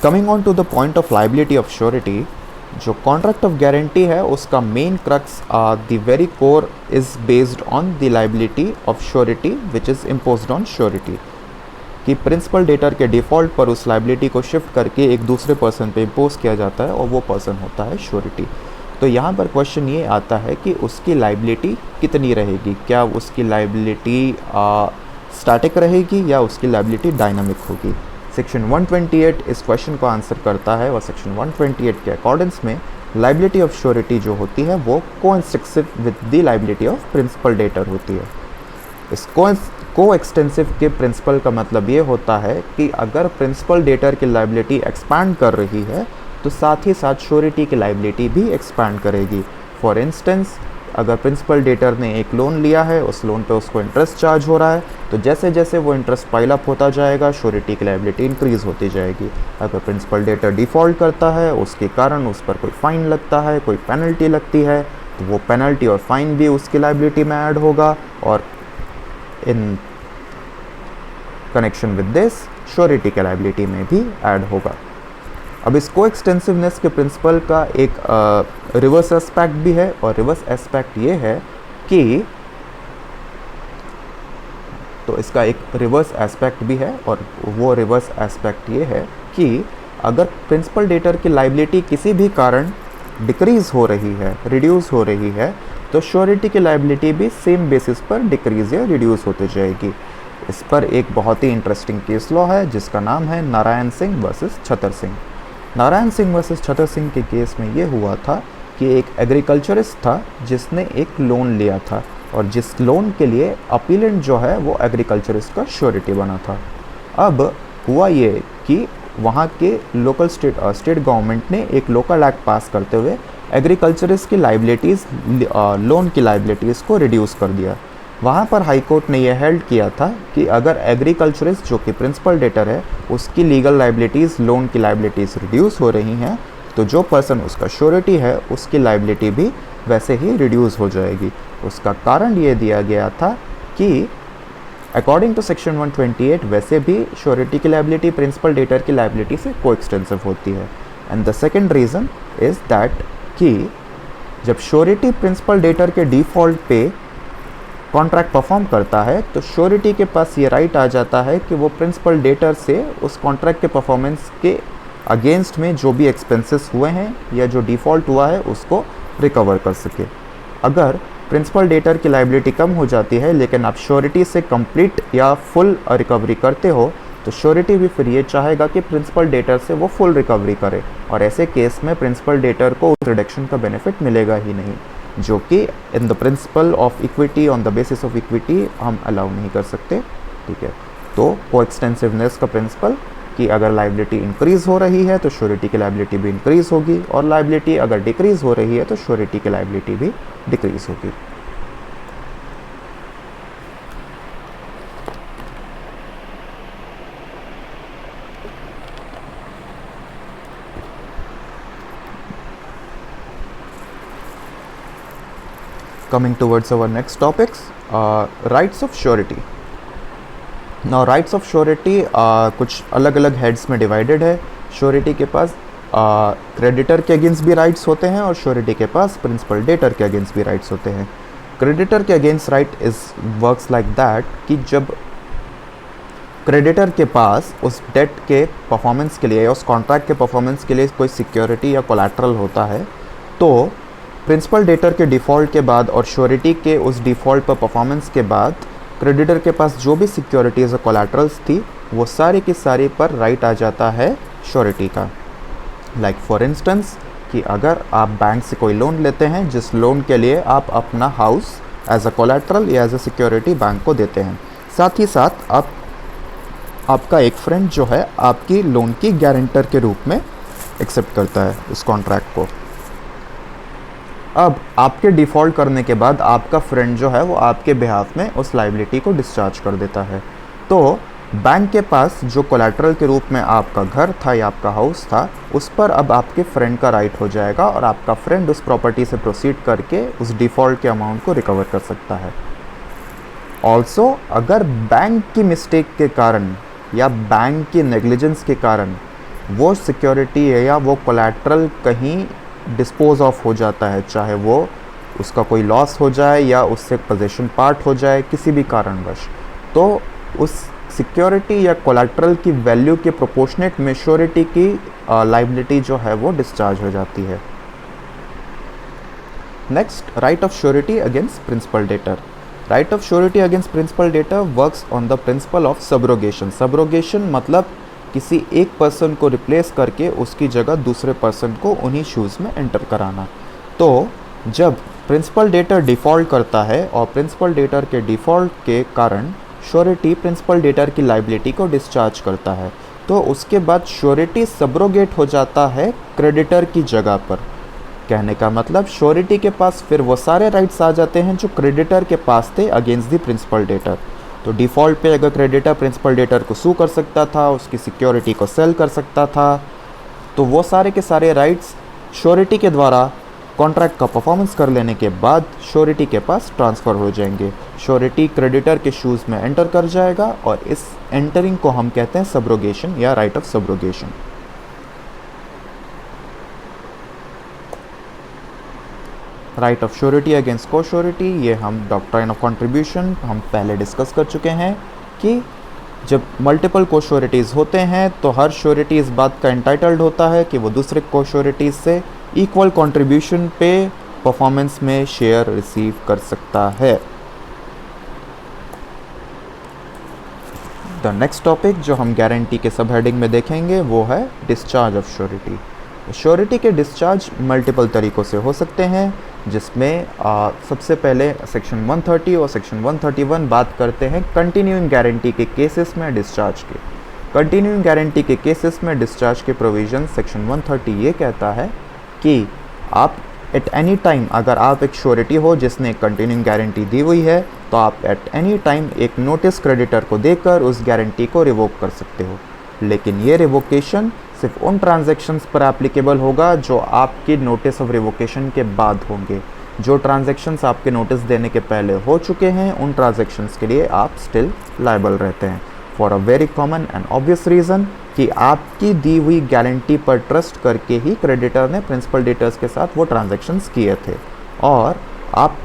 S1: Coming on to the point of liability of surety, जो कॉन्ट्रैक्ट ऑफ गारंटी है उसका main crux the very core is based on the liability of surety which is imposed on surety, कि principal debtor के default पर उस liability को shift करके एक दूसरे पर्सन पे इम्पोज किया जाता है और वो पर्सन होता है श्योरिटी। तो यहाँ पर क्वेश्चन ये आता है कि उसकी लाइबिलिटी कितनी रहेगी, क्या उसकी लाइबिलिटी स्टैटिक रहेगी या उसकी लाइबिलिटी डायनामिक होगी। सेक्शन 128 इस क्वेश्चन को आंसर करता है और सेक्शन 128 के अकॉर्डिंग्स में लाइबिलिटी ऑफ श्योरिटी जो होती है वो coextensive with the liability of principal debtor होती है। इस कोएक्सटेंसिव के प्रिंसिपल का मतलब ये होता है कि अगर प्रिंसिपल डेटर की लाइबिलिटी एक्सपैंड कर रही है तो साथ ही साथ श्योरिटी की लाइबिलिटी भी एक्सपैंड करेगी। फॉर इंस्टेंस, अगर प्रिंसिपल डेटर ने एक लोन लिया है, उस लोन पे उसको इंटरेस्ट चार्ज हो रहा है, तो जैसे जैसे वो इंटरेस्ट पाइल अप होता जाएगा श्योरिटी की लाइबिलिटी इंक्रीज़ होती जाएगी। अगर प्रिंसिपल डेटर डिफ़ॉल्ट करता है, उसके कारण उस पर कोई फ़ाइन लगता है, कोई पेनल्टी लगती है, तो वो पेनल्टी और फ़ाइन भी उसकी लाइबिलिटी में ऐड होगा और in connection with this surety के लाइबिलिटी में भी ऐड होगा। अब इस कोएक्सटेंसिवनेस के प्रिंसिपल का एक रिवर्स एस्पेक्ट भी है और रिवर्स एस्पेक्ट ये है कि तो इसका एक रिवर्स एस्पेक्ट भी है और वो रिवर्स एस्पेक्ट ये है कि अगर प्रिंसिपल डेटर की लाइबिलिटी किसी भी कारण डिक्रीज़ हो रही है, रिड्यूस हो रही है, तो श्योरिटी की लाइबिलिटी भी सेम बेसिस पर डिक्रीज़ या रिड्यूस होती जाएगी। इस पर एक बहुत ही इंटरेस्टिंग केस लॉ है जिसका नाम है नारायण सिंह वर्सेस छतर सिंह। नारायण सिंह वर्सेस छतर सिंह के केस में ये हुआ था कि एक एग्रीकल्चरिस्ट था जिसने एक लोन लिया था और जिस लोन के लिए अपीलेंट जो है वो एग्रीकल्चरिस्ट का श्योरिटी बना था। अब हुआ ये कि वहाँ के लोकल स्टेट गवर्नमेंट ने एक लोकल एक्ट पास करते हुए एग्रीकल्चरिस्ट की लाइबिलिटीज़ लोन की लाइबिलिटीज़ को रिड्यूस कर दिया। वहाँ पर हाई कोर्ट ने यह हेल्ड किया था कि अगर एग्रीकल्चरिस्ट जो कि प्रिंसिपल डेटर है उसकी लीगल लाइबिलिटीज़ लोन की लाइबिलिटीज़ रिड्यूस हो रही हैं तो जो पर्सन उसका श्योरिटी है उसकी लाइबिलिटी भी वैसे ही रिड्यूस हो जाएगी। उसका कारण ये दिया गया था कि अकॉर्डिंग टू सेक्शन 128 वैसे भी श्योरिटी की लाइबिलिटी प्रिंसिपल डेटर की लाइबिलिटी से कोएक्सटेंसिव होती है। And the second reason is that कि जब श्योरिटी प्रिंसिपल डेटर के डिफ़ॉल्ट पे कॉन्ट्रैक्ट परफॉर्म करता है तो श्योरिटी के पास ये राइट आ जाता है कि वो प्रिंसिपल डेटर से उस कॉन्ट्रैक्ट के परफॉर्मेंस के अगेंस्ट में जो भी एक्सपेंसेस हुए हैं या जो डिफ़ॉल्ट हुआ है उसको रिकवर कर सके। अगर प्रिंसिपल डेटर की लाइबिलिटी कम हो जाती है लेकिन आप श्योरिटी से कंप्लीट या फुल रिकवरी करते हो तो श्योरिटी भी फिर ये चाहेगा कि प्रिंसिपल डेटर से वो फुल रिकवरी करे और ऐसे केस में प्रिंसिपल डेटर को उस रिडक्शन का बेनिफिट मिलेगा ही नहीं, जो कि in the principle of equity on the basis of equity हम अलाउ नहीं कर सकते। ठीक है, तो कोएक्सटेंसिवनेस का प्रिंसिपल कि अगर लाइबिलिटी इंक्रीज़ हो रही है तो श्योरिटी की लाइबिलिटी भी इंक्रीज़ होगी और लाइबिलिटी अगर डिक्रीज़ हो रही है तो श्योरिटी की लाइबिलिटी भी डिक्रीज़ होगी। Coming towards our next topics, rights of surety. Now rights of surety कुछ अलग अलग हेड्स में डिवाइडेड है। श्योरिटी के पास क्रेडिटर के अगेंस्ट भी राइट्स होते हैं और श्योरिटी के पास प्रिंसिपल डेटर के अगेंस्ट भी राइट्स होते हैं। क्रेडिटर के against right is works like that कि जब क्रेडिटर के पास उस डेट के परफॉर्मेंस के लिए या उस कॉन्ट्रैक्ट के परफॉर्मेंस के लिए कोई सिक्योरिटी या कोलैटरल होता है तो प्रिंसिपल डेटर के डिफ़ॉल्ट के बाद और श्योरिटी के उस डिफ़ॉल्ट पर परफॉर्मेंस के बाद क्रेडिटर के पास जो भी सिक्योरिटीज़ और कोलैटरल्स थी वो सारी की सारी पर राइट आ जाता है श्योरिटी का। लाइक फॉर इंस्टेंस कि अगर आप बैंक से कोई लोन लेते हैं जिस लोन के लिए आप अपना हाउस एज अ कोलैटरल या एज अ सिक्योरिटी बैंक को देते हैं, साथ ही साथ आपका एक फ्रेंड जो है आपकी लोन की गारंटर के रूप में एक्सेप्ट करता है उस कॉन्ट्रैक्ट को। अब आपके डिफ़ॉल्ट करने के बाद आपका फ्रेंड जो है वो आपके बिहाफ में उस लाइबिलिटी को डिस्चार्ज कर देता है, तो बैंक के पास जो कोलैटरल के रूप में आपका घर था या आपका हाउस था उस पर अब आपके फ्रेंड का राइट हो जाएगा और आपका फ्रेंड उस प्रॉपर्टी से प्रोसीड करके उस डिफ़ॉल्ट के अमाउंट को रिकवर कर सकता है। ऑल्सो अगर बैंक की मिस्टेक के कारण या बैंक की नेग्लिजेंस के कारण वो सिक्योरिटी या वो कोलैटरल कहीं डिस्पोज ऑफ हो जाता है, चाहे वो उसका कोई लॉस हो जाए या उससे पोजीशन पार्ट हो जाए किसी भी कारणवश, तो उस सिक्योरिटी या कोलैटरल की वैल्यू के प्रोपोर्शनेट में श्योरिटी की लाइबिलिटी जो है वो डिस्चार्ज हो जाती है। Next, right of surety against principal debtor. Right of surety against principal debtor works on the principle of subrogation. Subrogation मतलब किसी एक पर्सन को रिप्लेस करके उसकी जगह दूसरे पर्सन को उन्हीं शूज़ में एंटर कराना। तो जब प्रिंसिपल डेटर डिफ़ॉल्ट करता है और प्रिंसिपल डेटर के डिफ़ॉल्ट के कारण श्योरिटी प्रिंसिपल डेटर की लाइबिलिटी को डिस्चार्ज करता है तो उसके बाद श्योरिटी सबरोगेट हो जाता है क्रेडिटर की जगह पर। कहने का मतलब श्योरिटी के पास फिर वो सारे राइट्स आ जाते हैं जो क्रेडिटर के पास थे अगेंस्ट द प्रिंसिपल डेटर। तो डिफ़ॉल्ट पे अगर क्रेडिटर प्रिंसिपल डेटर को सू कर सकता था, उसकी सिक्योरिटी को सेल कर सकता था, तो वो सारे के सारे राइट्स श्योरिटी के द्वारा कॉन्ट्रैक्ट का परफॉर्मेंस कर लेने के बाद श्योरिटी के पास ट्रांसफ़र हो जाएंगे। श्योरिटी क्रेडिटर के शूज़ में एंटर कर जाएगा और इस एंटरिंग को हम कहते हैं सबरोगेशन या right of subrogation. Right of surety against को श्योरिटी, ये हम डॉक्ट्राइन ऑफ कंट्रीब्यूशन हम पहले डिस्कस कर चुके हैं कि जब मल्टीपल को श्योरिटीज़ होते हैं तो हर श्योरिटी इस बात का एंटाइटल्ड होता है कि वो दूसरे को श्योरिटीज़ से इक्वल कंट्रीब्यूशन पे परफॉर्मेंस में शेयर रिसीव कर सकता है। द नेक्स्ट टॉपिक जो हम गारंटी के सब हेडिंग में देखेंगे वो है डिस्चार्ज ऑफ श्योरिटी। श्योरिटी के डिस्चार्ज मल्टीपल तरीक़ों से हो सकते हैं, जिसमें सबसे पहले सेक्शन 130 और सेक्शन 131 बात करते हैं कंटिन्यूइंग गारंटी के केसेस में डिस्चार्ज के। कंटिन्यूइंग गारंटी के केसेस में डिस्चार्ज के प्रोविज़न सेक्शन 130 ये कहता है कि आप एट एनी टाइम, अगर आप एक श्योरिटी हो जिसने कंटिन्यूइंग गारंटी दी हुई है, तो आप एट एनी टाइम एक नोटिस क्रेडिटर को देकर उस गारंटी को रिवोक कर सकते हो। लेकिन ये रिवोकेशन सिर्फ उन ट्रांजैक्शंस पर एप्लीकेबल होगा जो आपकी नोटिस ऑफ रिवोकेशन के बाद होंगे। जो ट्रांजैक्शंस आपके नोटिस देने के पहले हो चुके हैं, उन ट्रांजैक्शंस के लिए आप स्टिल लायबल रहते हैं, for a very common and obvious reason कि आपकी दी हुई गारंटी पर ट्रस्ट करके ही क्रेडिटर ने प्रिंसिपल डेटर्स के साथ वो ट्रांजैक्शंस किए थे, और आप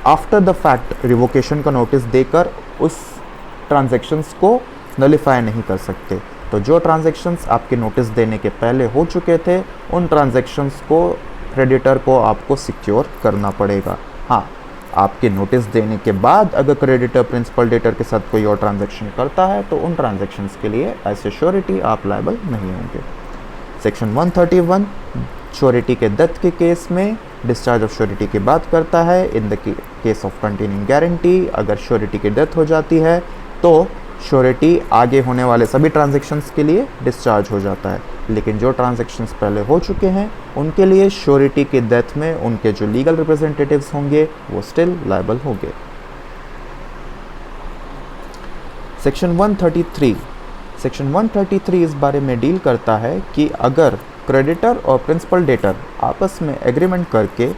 S1: आफ्टर द फैक्ट रिवोकेशन का नोटिस देकर उस ट्रांजैक्शंस को नलिफाई नहीं कर सकते। तो जो ट्रांजैक्शंस आपके नोटिस देने के पहले हो चुके थे, उन ट्रांजैक्शंस को क्रेडिटर को आपको सिक्योर करना पड़ेगा। हाँ, आपके नोटिस देने के बाद अगर क्रेडिटर प्रिंसिपल डेटर के साथ कोई और ट्रांजैक्शन करता है तो उन ट्रांजैक्शंस के लिए एज ए श्योरिटी आप लायबल नहीं होंगे। सेक्शन 131 श्योरिटी के डेथ के केस में डिस्चार्ज ऑफ श्योरिटी की बात करता है। In the case of continuing guarantee, अगर श्योरिटी की डेथ हो जाती है तो श्योरिटी आगे होने वाले सभी ट्रांजैक्शंस के लिए डिस्चार्ज हो जाता है, लेकिन जो ट्रांजैक्शंस पहले हो चुके हैं उनके लिए श्योरिटी की डेथ में उनके जो लीगल रिप्रेजेंटेटिव्स होंगे वो स्टिल लायबल होंगे। सेक्शन 133 इस बारे में डील करता है कि अगर क्रेडिटर और प्रिंसिपल डेटर आपस में एग्रीमेंट करके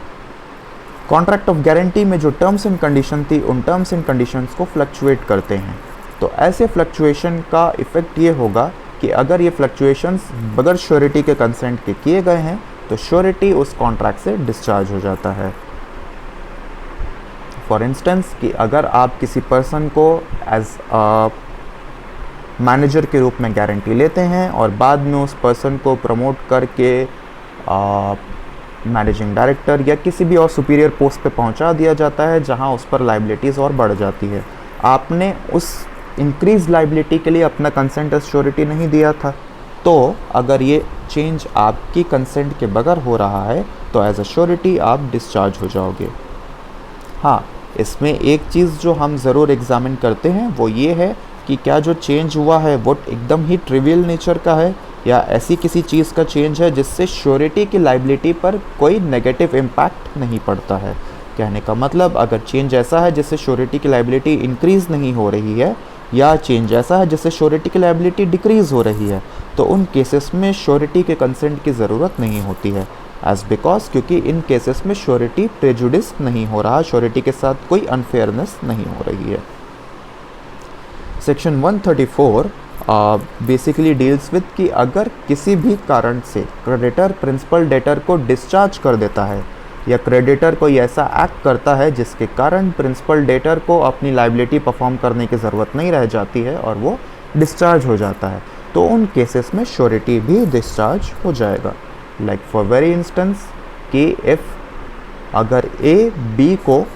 S1: कॉन्ट्रैक्ट ऑफ गारंटी में जो टर्म्स एंड कंडीशन थी, उन टर्म्स एंड कंडीशंस को फ्लक्चुएट करते हैं, तो ऐसे फ्लक्चुएशन का इफ़ेक्ट ये होगा कि अगर ये फ्लक्चुएशंस बगैर श्योरिटी के कंसेंट के किए गए हैं तो श्योरिटी उस कॉन्ट्रैक्ट से डिस्चार्ज हो जाता है। फॉर इंस्टेंस कि अगर आप किसी पर्सन को एज मैनेजर के रूप में गारंटी लेते हैं और बाद में उस पर्सन को प्रमोट करके मैनेजिंग डायरेक्टर या किसी भी और सुपीरियर पोस्ट पे पहुंचा दिया जाता है जहां उस पर लाइबिलिटीज़ और बढ़ जाती है, आपने उस इंक्रीज लाइबिलिटी के लिए अपना कंसेंट एज श्योरिटी नहीं दिया था, तो अगर ये चेंज आपकी कंसेंट के बगैर हो रहा है तो एज अ श्योरिटी आप डिस्चार्ज हो जाओगे। हाँ, इसमें एक चीज़ जो हम ज़रूर एग्जामिन करते हैं वो ये है कि क्या जो चेंज हुआ है वो एकदम ही ट्रिवियल नेचर का है या ऐसी किसी चीज़ का चेंज है जिससे श्योरिटी की लाइबिलिटी पर कोई नेगेटिव इम्पैक्ट नहीं पड़ता है। कहने का मतलब, अगर चेंज ऐसा है जिससे श्योरिटी की लाइबिलिटी इंक्रीज़ नहीं हो रही है या चेंज ऐसा है जिससे श्योरिटी की लाइबिलिटी डिक्रीज़ हो रही है, तो उन केसेस में श्योरिटी के कंसेंट की ज़रूरत नहीं होती है, एज बिकॉज क्योंकि इन केसेस में श्योरिटी प्रेजुडिस नहीं हो रहा, श्योरिटी के साथ कोई अनफेयरनेस नहीं हो रही है। सेक्शन 134 बेसिकली डील्स विद कि अगर किसी भी कारण से क्रेडिटर प्रिंसिपल डेटर को डिस्चार्ज कर देता है या क्रेडिटर कोई ऐसा एक्ट करता है जिसके कारण प्रिंसिपल डेटर को अपनी लाइबिलिटी परफॉर्म करने की ज़रूरत नहीं रह जाती है और वो डिस्चार्ज हो जाता है, तो उन केसेस में श्योरिटी भी डिस्चार्ज हो जाएगा। लाइक फॉर वेरी इंस्टेंस कि इफ़ अगर ए बी को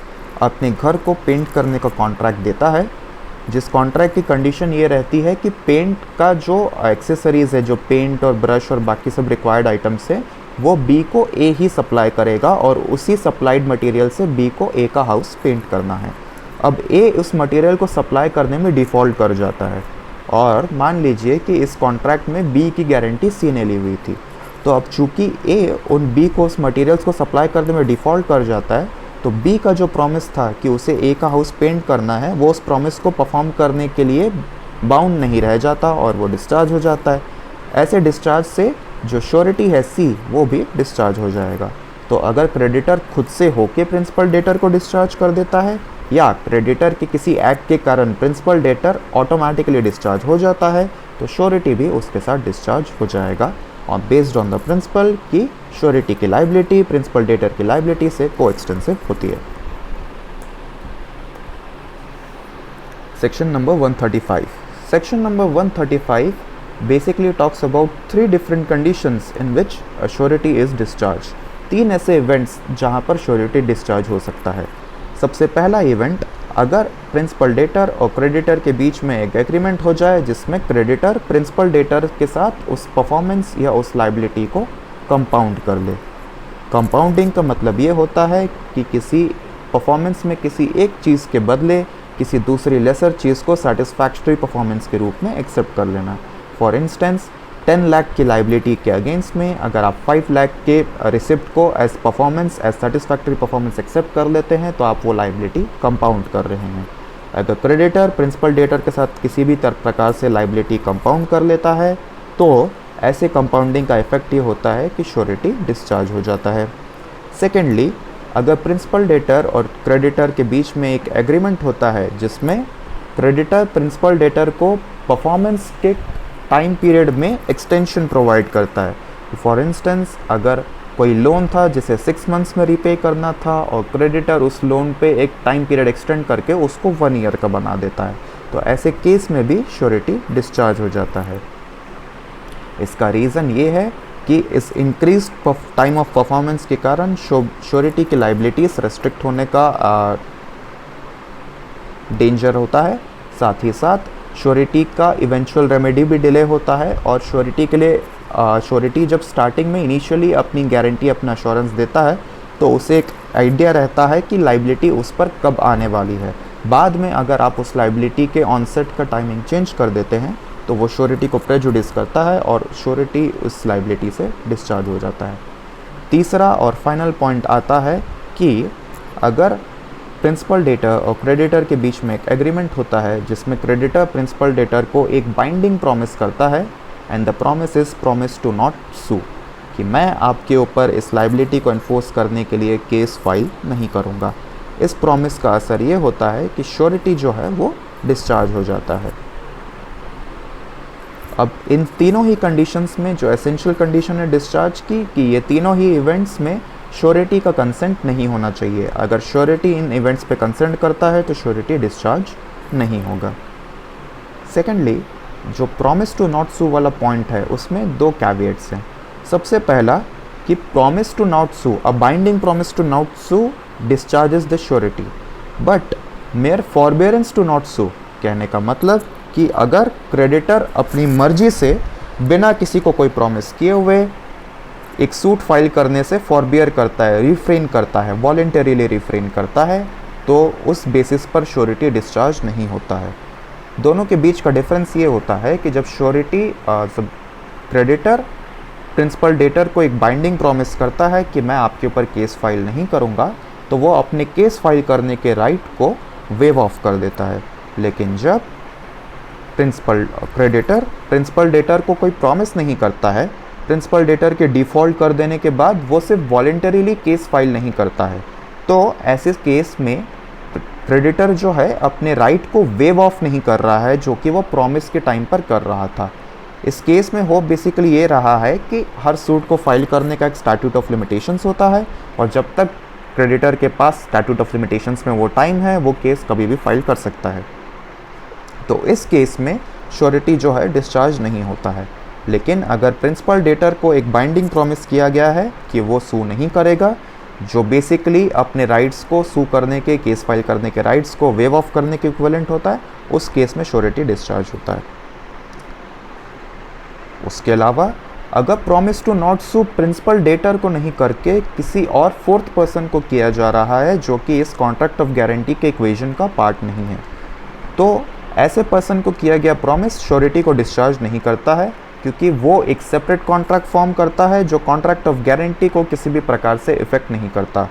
S1: अपने घर को पेंट करने का कॉन्ट्रैक्ट देता है, जिस कॉन्ट्रैक्ट की कंडीशन ये रहती है कि पेंट का जो एक्सेसरीज़ है, जो पेंट और ब्रश और बाकी सब रिक्वायर्ड आइटम्स है, वो बी को ए ही सप्लाई करेगा और उसी सप्लाइड मटेरियल से बी को ए का हाउस पेंट करना है। अब ए उस मटेरियल को सप्लाई करने में डिफ़ॉल्ट कर जाता है और मान लीजिए कि इस कॉन्ट्रैक्ट में बी की गारंटी सी ने ली हुई थी, तो अब चूँकि ए उन बी को उस मटेरियल्स को सप्लाई करने में डिफ़ॉल्ट कर जाता है, तो बी का जो प्रॉमिस था कि उसे ए का हाउस पेंट करना है, वो उस प्रॉमिस को परफॉर्म करने के लिए बाउंड नहीं रह जाता और वो डिस्चार्ज हो जाता है। ऐसे डिस्चार्ज से जो श्योरिटी है सी, वो भी डिस्चार्ज हो जाएगा। तो अगर क्रेडिटर खुद से होके प्रिंसिपल डेटर को डिस्चार्ज कर देता है या क्रेडिटर के किसी एक्ट के कारण प्रिंसिपल डेटर ऑटोमेटिकली डिस्चार्ज हो जाता है, तो श्योरिटी भी उसके साथ डिस्चार्ज हो जाएगा और बेस्ड ऑन द प्रिंसिपल कि श्योरिटी की लाइबिलिटी प्रिंसिपल डेटर की लाइबिलिटी से कोएक्सटेंसिव होती है। Section number 135। Section number 135 basically talks about 3 different conditions in which a surety is discharged। 3 ऐसे इवेंट्स जहां पर श्योरिटी डिस्चार्ज हो सकता है। सबसे पहला इवेंट, अगर प्रिंसिपल डेटर और क्रेडिटर के बीच में एक एग्रीमेंट हो जाए जिसमें क्रेडिटर प्रिंसिपल डेटर के साथ उस परफॉर्मेंस या उस लाइबिलिटी को कंपाउंड कर ले। कंपाउंडिंग का मतलब ये होता है कि किसी परफॉर्मेंस में किसी एक चीज़ के बदले किसी दूसरी लेसर चीज़ को सेटिस्फैक्टरी परफॉर्मेंस के रूप में एक्सेप्ट कर लेना। फॉर इंस्टेंस 10 लाख की लाइबिलिटी के अगेंस्ट में अगर आप 5 लाख के रिसिप्ट को as performance as satisfactory performance accept कर लेते हैं तो आप वो लाइबिलिटी कंपाउंड कर रहे हैं। अगर क्रेडिटर प्रिंसिपल डेटर के साथ किसी भी प्रकार से लाइबिलिटी कंपाउंड कर लेता है तो ऐसे कंपाउंडिंग का इफेक्ट ये होता है कि श्योरिटी डिस्चार्ज हो जाता है। सेकेंडली, अगर प्रिंसिपल डेटर और क्रेडिटर के बीच में एक एग्रीमेंट होता है जिसमें क्रेडिटर प्रिंसिपल डेटर को परफॉर्मेंस के टाइम पीरियड में एक्सटेंशन प्रोवाइड करता है। फॉर इंस्टेंस अगर कोई लोन था जिसे 6 मंथ्स में रीपे करना था और क्रेडिटर उस लोन पे एक टाइम पीरियड एक्सटेंड करके उसको 1 ईयर का बना देता है तो ऐसे केस में भी श्योरिटी डिस्चार्ज हो जाता है। इसका रीज़न ये है कि इस इंक्रीज टाइम ऑफ परफॉर्मेंस के कारण श्योरिटी की लाइबिलिटीज रेस्ट्रिक्ट होने का डेंजर होता है। साथ ही साथ श्योरिटी का इवेंचुअल रेमेडी भी डिले होता है और श्योरिटी के लिए श्योरिटी जब स्टार्टिंग में इनिशियली अपनी गारंटी अपना अश्योरेंस देता है तो उसे एक आइडिया रहता है कि लाइबिलिटी उस पर कब आने वाली है। बाद में अगर आप उस लाइबिलिटी के ऑनसेट का टाइमिंग चेंज कर देते हैं तो वो श्योरिटी को प्रेजुडिस करता है और श्योरिटी उस लाइबिलिटी से डिस्चार्ज हो जाता है। तीसरा और फाइनल पॉइंट आता है कि अगर प्रिंसिपल डेटर और क्रेडिटर के बीच में एक एग्रीमेंट होता है जिसमें क्रेडिटर प्रिंसिपल डेटर को एक बाइंडिंग प्रॉमिस करता है and the promise is promise to not sue, कि मैं आपके ऊपर इस लाइबिलिटी को इन्फोर्स करने के लिए केस फाइल नहीं करूँगा। इस प्रॉमिस का असर ये होता है कि श्योरिटी जो है वो डिस्चार्ज हो जाता है। अब इन तीनों ही कंडीशंस में जो एसेंशियल कंडीशन है डिस्चार्ज की कि ये तीनों ही इवेंट्स में श्योरिटी का कंसेंट नहीं होना चाहिए। अगर श्योरिटी इन इवेंट्स पे कंसेंट करता है तो श्योरिटी डिस्चार्ज नहीं होगा। सेकेंडली, जो प्रॉमिस टू नॉट सू वाला पॉइंट है उसमें 2 कैविएट्स हैं। सबसे पहला कि promise to not sue, a binding promise to not sue discharges the surety, but mere forbearance to not sue कहने का मतलब कि अगर क्रेडिटर अपनी मर्जी से बिना किसी को कोई प्रॉमिस किए हुए एक सूट फाइल करने से फॉरबियर करता है, रिफ्रेन करता है, वॉलेंटरीली रिफ्रेन करता है तो उस बेसिस पर श्योरिटी डिस्चार्ज नहीं होता है। दोनों के बीच का डिफरेंस ये होता है कि जब श्योरिटी क्रेडिटर प्रिंसिपल डेटर को एक बाइंडिंग प्रॉमिस करता है कि मैं आपके ऊपर केस फाइल नहीं करूँगा तो वो अपने केस फाइल करने के राइट को वेव ऑफ कर देता है। लेकिन जब क्रेडिटर प्रिंसिपल डेटर को कोई प्रॉमिस नहीं करता है, प्रिंसिपल डेटर के डिफ़ॉल्ट कर देने के बाद वो सिर्फ वॉलेंटरीली केस फाइल नहीं करता है तो ऐसे केस में क्रेडिटर जो है अपने राइट को वेव ऑफ नहीं कर रहा है जो कि वो प्रॉमिस के टाइम पर कर रहा था। इस केस में हो बेसिकली ये रहा है कि हर सूट को फाइल करने का एक स्टैट्यूट ऑफ लिमिटेशंस होता है और जब तक क्रेडिटर के पास स्टैट्यूट ऑफ लिमिटेशंस में वो टाइम है वो केस कभी भी फाइल कर सकता है। तो इस केस में श्योरिटी जो है डिस्चार्ज नहीं होता है। लेकिन अगर प्रिंसिपल डेटर को एक बाइंडिंग प्रॉमिस किया गया है कि वो सू नहीं करेगा, जो बेसिकली अपने राइट्स को सू करने के, केस फाइल करने के राइट्स को वेव ऑफ करने के इक्विवेलेंट होता है, उस केस में श्योरिटी डिस्चार्ज होता है। उसके अलावा अगर promise to not sue principal debtor को नहीं करके किसी और फोर्थ पर्सन को किया जा रहा है जो कि इस कॉन्ट्रैक्ट ऑफ गारंटी के इक्वेशन का पार्ट नहीं है, तो ऐसे पर्सन को किया गया प्रॉमिस श्योरिटी को डिस्चार्ज नहीं करता है क्योंकि वो एक सेपरेट कॉन्ट्रैक्ट फॉर्म करता है जो कॉन्ट्रैक्ट ऑफ गारंटी को किसी भी प्रकार से इफेक्ट नहीं करता,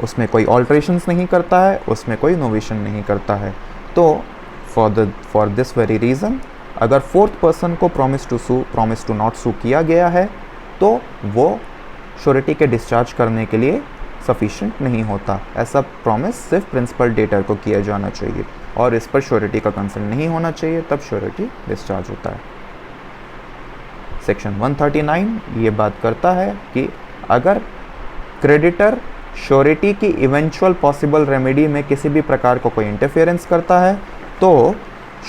S1: उसमें कोई ऑल्ट्रेशंस नहीं करता है, उसमें कोई इनोवेशन नहीं करता है। तो फॉर दिस वेरी रीज़न अगर फोर्थ पर्सन को प्रॉमिस टू नॉट सू किया गया है तो वो श्योरिटी के डिस्चार्ज करने के लिए सफिशिएंट नहीं होता। ऐसा प्रॉमिस सिर्फ प्रिंसिपल डेटर को किया जाना चाहिए और इस पर श्योरिटी का कंसर्न नहीं होना चाहिए, तब श्योरिटी डिस्चार्ज होता है। सेक्शन 139 ये बात करता है कि अगर क्रेडिटर श्योरिटी की इवेंचुअल पॉसिबल रेमेडी में किसी भी प्रकार को कोई इंटरफेरेंस करता है तो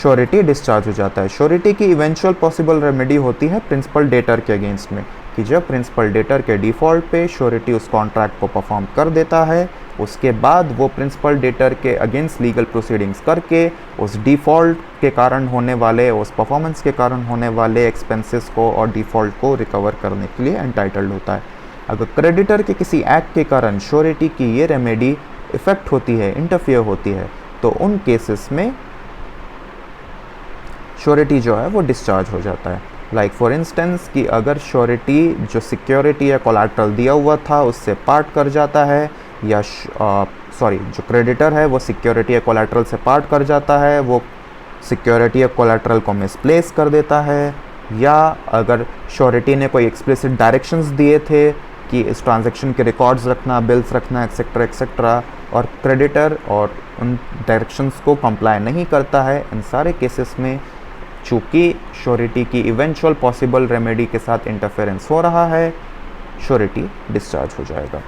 S1: श्योरिटी डिस्चार्ज हो जाता है। श्योरिटी की इवेंचुअल पॉसिबल रेमेडी होती है प्रिंसिपल डेटर के अगेंस्ट में कि जब प्रिंसिपल डेटर के डिफ़ॉल्ट पे श्योरिटी उस कॉन्ट्रैक्ट को परफॉर्म कर देता है, उसके बाद वो प्रिंसिपल डेटर के अगेंस्ट लीगल प्रोसीडिंग्स करके उस डिफ़ॉल्ट के कारण होने वाले, उस परफॉर्मेंस के कारण होने वाले एक्सपेंसेस को और डिफ़ॉल्ट को रिकवर करने के लिए एंटाइटल्ड होता है। अगर क्रेडिटर के किसी एक्ट के कारण श्योरिटी की ये रेमेडी इफ़ेक्ट होती है, इंटरफियर होती है, तो उन केसेस में श्योरिटी जो है वो डिस्चार्ज हो जाता है। लाइक फॉर इंस्टेंस कि अगर श्योरिटी जो सिक्योरिटी या कोलैटरल दिया हुआ था उससे पार्ट कर जाता है, या जो क्रेडिटर है वो सिक्योरिटी या कोलैटरल से पार्ट कर जाता है, वो सिक्योरिटी या कोलैटरल को मिसप्लेस कर देता है, या अगर श्योरिटी ने कोई एक्सप्लिसिट डायरेक्शंस दिए थे कि इस ट्रांजैक्शन के रिकॉर्ड्स रखना, बिल्स रखना, एक्सेट्रा एक्सेट्रा, और क्रेडिटर और उन डायरेक्शंस को कंप्लाई नहीं करता है, इन सारे केसेस में चूँकि श्योरिटी की इवेंचुअल पॉसिबल रेमेडी के साथ इंटरफेरेंस हो रहा है, श्योरिटी डिस्चार्ज हो जाएगा।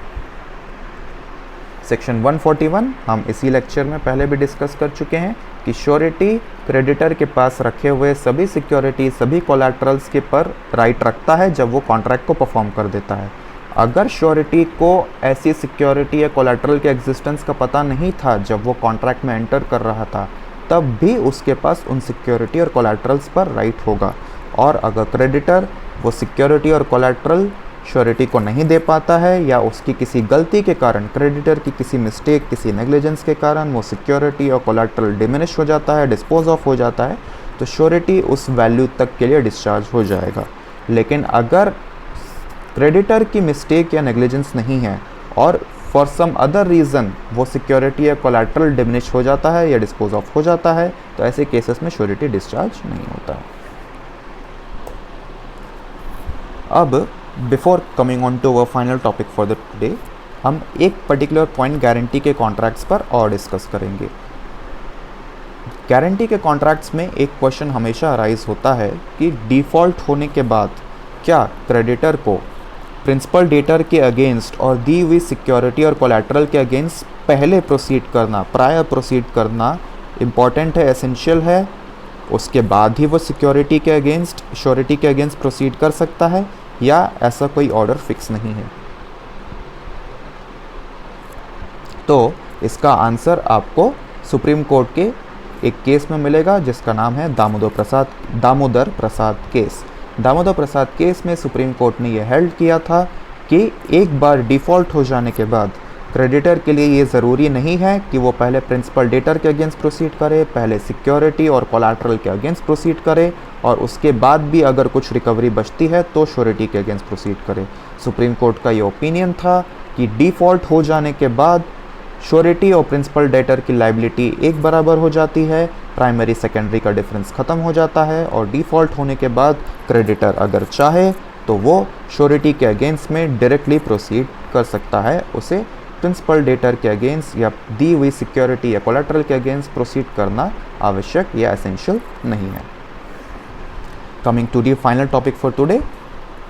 S1: सेक्शन 141 हम इसी लेक्चर में पहले भी डिस्कस कर चुके हैं कि श्योरिटी क्रेडिटर के पास रखे हुए सभी सिक्योरिटी, सभी कोलैटरल्स के पर राइट रखता है जब वो कॉन्ट्रैक्ट को परफॉर्म कर देता है। अगर श्योरिटी को ऐसी सिक्योरिटी या कोलैटरल के एग्जिस्टेंस का पता नहीं था जब वो कॉन्ट्रैक्ट में एंटर कर रहा था, तब भी उसके पास उन सिक्योरिटी और कोलैटरल्स पर राइट होगा। और अगर क्रेडिटर वो सिक्योरिटी और कोलैटरल श्योरिटी को नहीं दे पाता है, या उसकी किसी गलती के कारण, क्रेडिटर की किसी मिस्टेक, किसी नेग्लिजेंस के कारण वो सिक्योरिटी और कोलैटरल डिमिनिश हो जाता है, डिस्पोज ऑफ हो जाता है, तो श्योरिटी उस वैल्यू तक के लिए डिस्चार्ज हो जाएगा। लेकिन अगर क्रेडिटर की मिस्टेक या नेग्लिजेंस नहीं है और फॉर सम अदर रीज़न वो सिक्योरिटी या कोलैटरल डिमिनिश हो जाता है या डिस्पोज ऑफ हो जाता है, तो ऐसे केसेस में श्योरिटी डिस्चार्ज नहीं होता है। अब before coming on to our final topic for the today, हम एक पर्टिकुलर पॉइंट गारंटी के कॉन्ट्रैक्ट्स पर और डिस्कस करेंगे। गारंटी के कॉन्ट्रैक्ट्स में एक क्वेश्चन हमेशा अराइज होता है कि डिफ़ॉल्ट होने के बाद क्या क्रेडिटर को प्रिंसिपल डेटर के अगेंस्ट और दी हुई सिक्योरिटी और कोलैटरल के अगेंस्ट पहले प्रोसीड करना, प्रायर प्रोसीड करना इम्पॉर्टेंट है, एसेंशियल है, उसके बाद ही वो सिक्योरिटी के अगेंस्ट, श्योरिटी के अगेंस्ट प्रोसीड कर सकता है, या ऐसा कोई ऑर्डर फिक्स नहीं है? तो इसका आंसर आपको सुप्रीम कोर्ट के एक केस में मिलेगा जिसका नाम है दामोदर प्रसाद केस। दामोदर प्रसाद केस में सुप्रीम कोर्ट ने यह हेल्ड किया था कि एक बार डिफ़ॉल्ट हो जाने के बाद क्रेडिटर के लिए ये ज़रूरी नहीं है कि वो पहले प्रिंसिपल डेटर के अगेंस्ट प्रोसीड करे, पहले सिक्योरिटी और कोलैटरल के अगेंस्ट प्रोसीड करे, और उसके बाद भी अगर कुछ रिकवरी बचती है तो श्योरिटी के अगेंस्ट प्रोसीड करे। सुप्रीम कोर्ट का ये ओपिनियन था कि डिफ़ॉल्ट हो जाने के बाद श्योरिटी और प्रिंसिपल डेटर की लाइबिलिटी एक बराबर हो जाती है, प्राइमरी सेकेंडरी का डिफरेंस ख़त्म हो जाता है, और डिफ़ॉल्ट होने के बाद क्रेडिटर अगर चाहे तो वो श्योरिटी के अगेंस्ट में डायरेक्टली प्रोसीड कर सकता है, उसे प्रिंसिपल डेटर के अगेंस्ट या दी हुई सिक्योरिटी या कोलैटरल के अगेंस्ट प्रोसीड करना आवश्यक या एसेंशियल नहीं है। Coming to the final topic for today,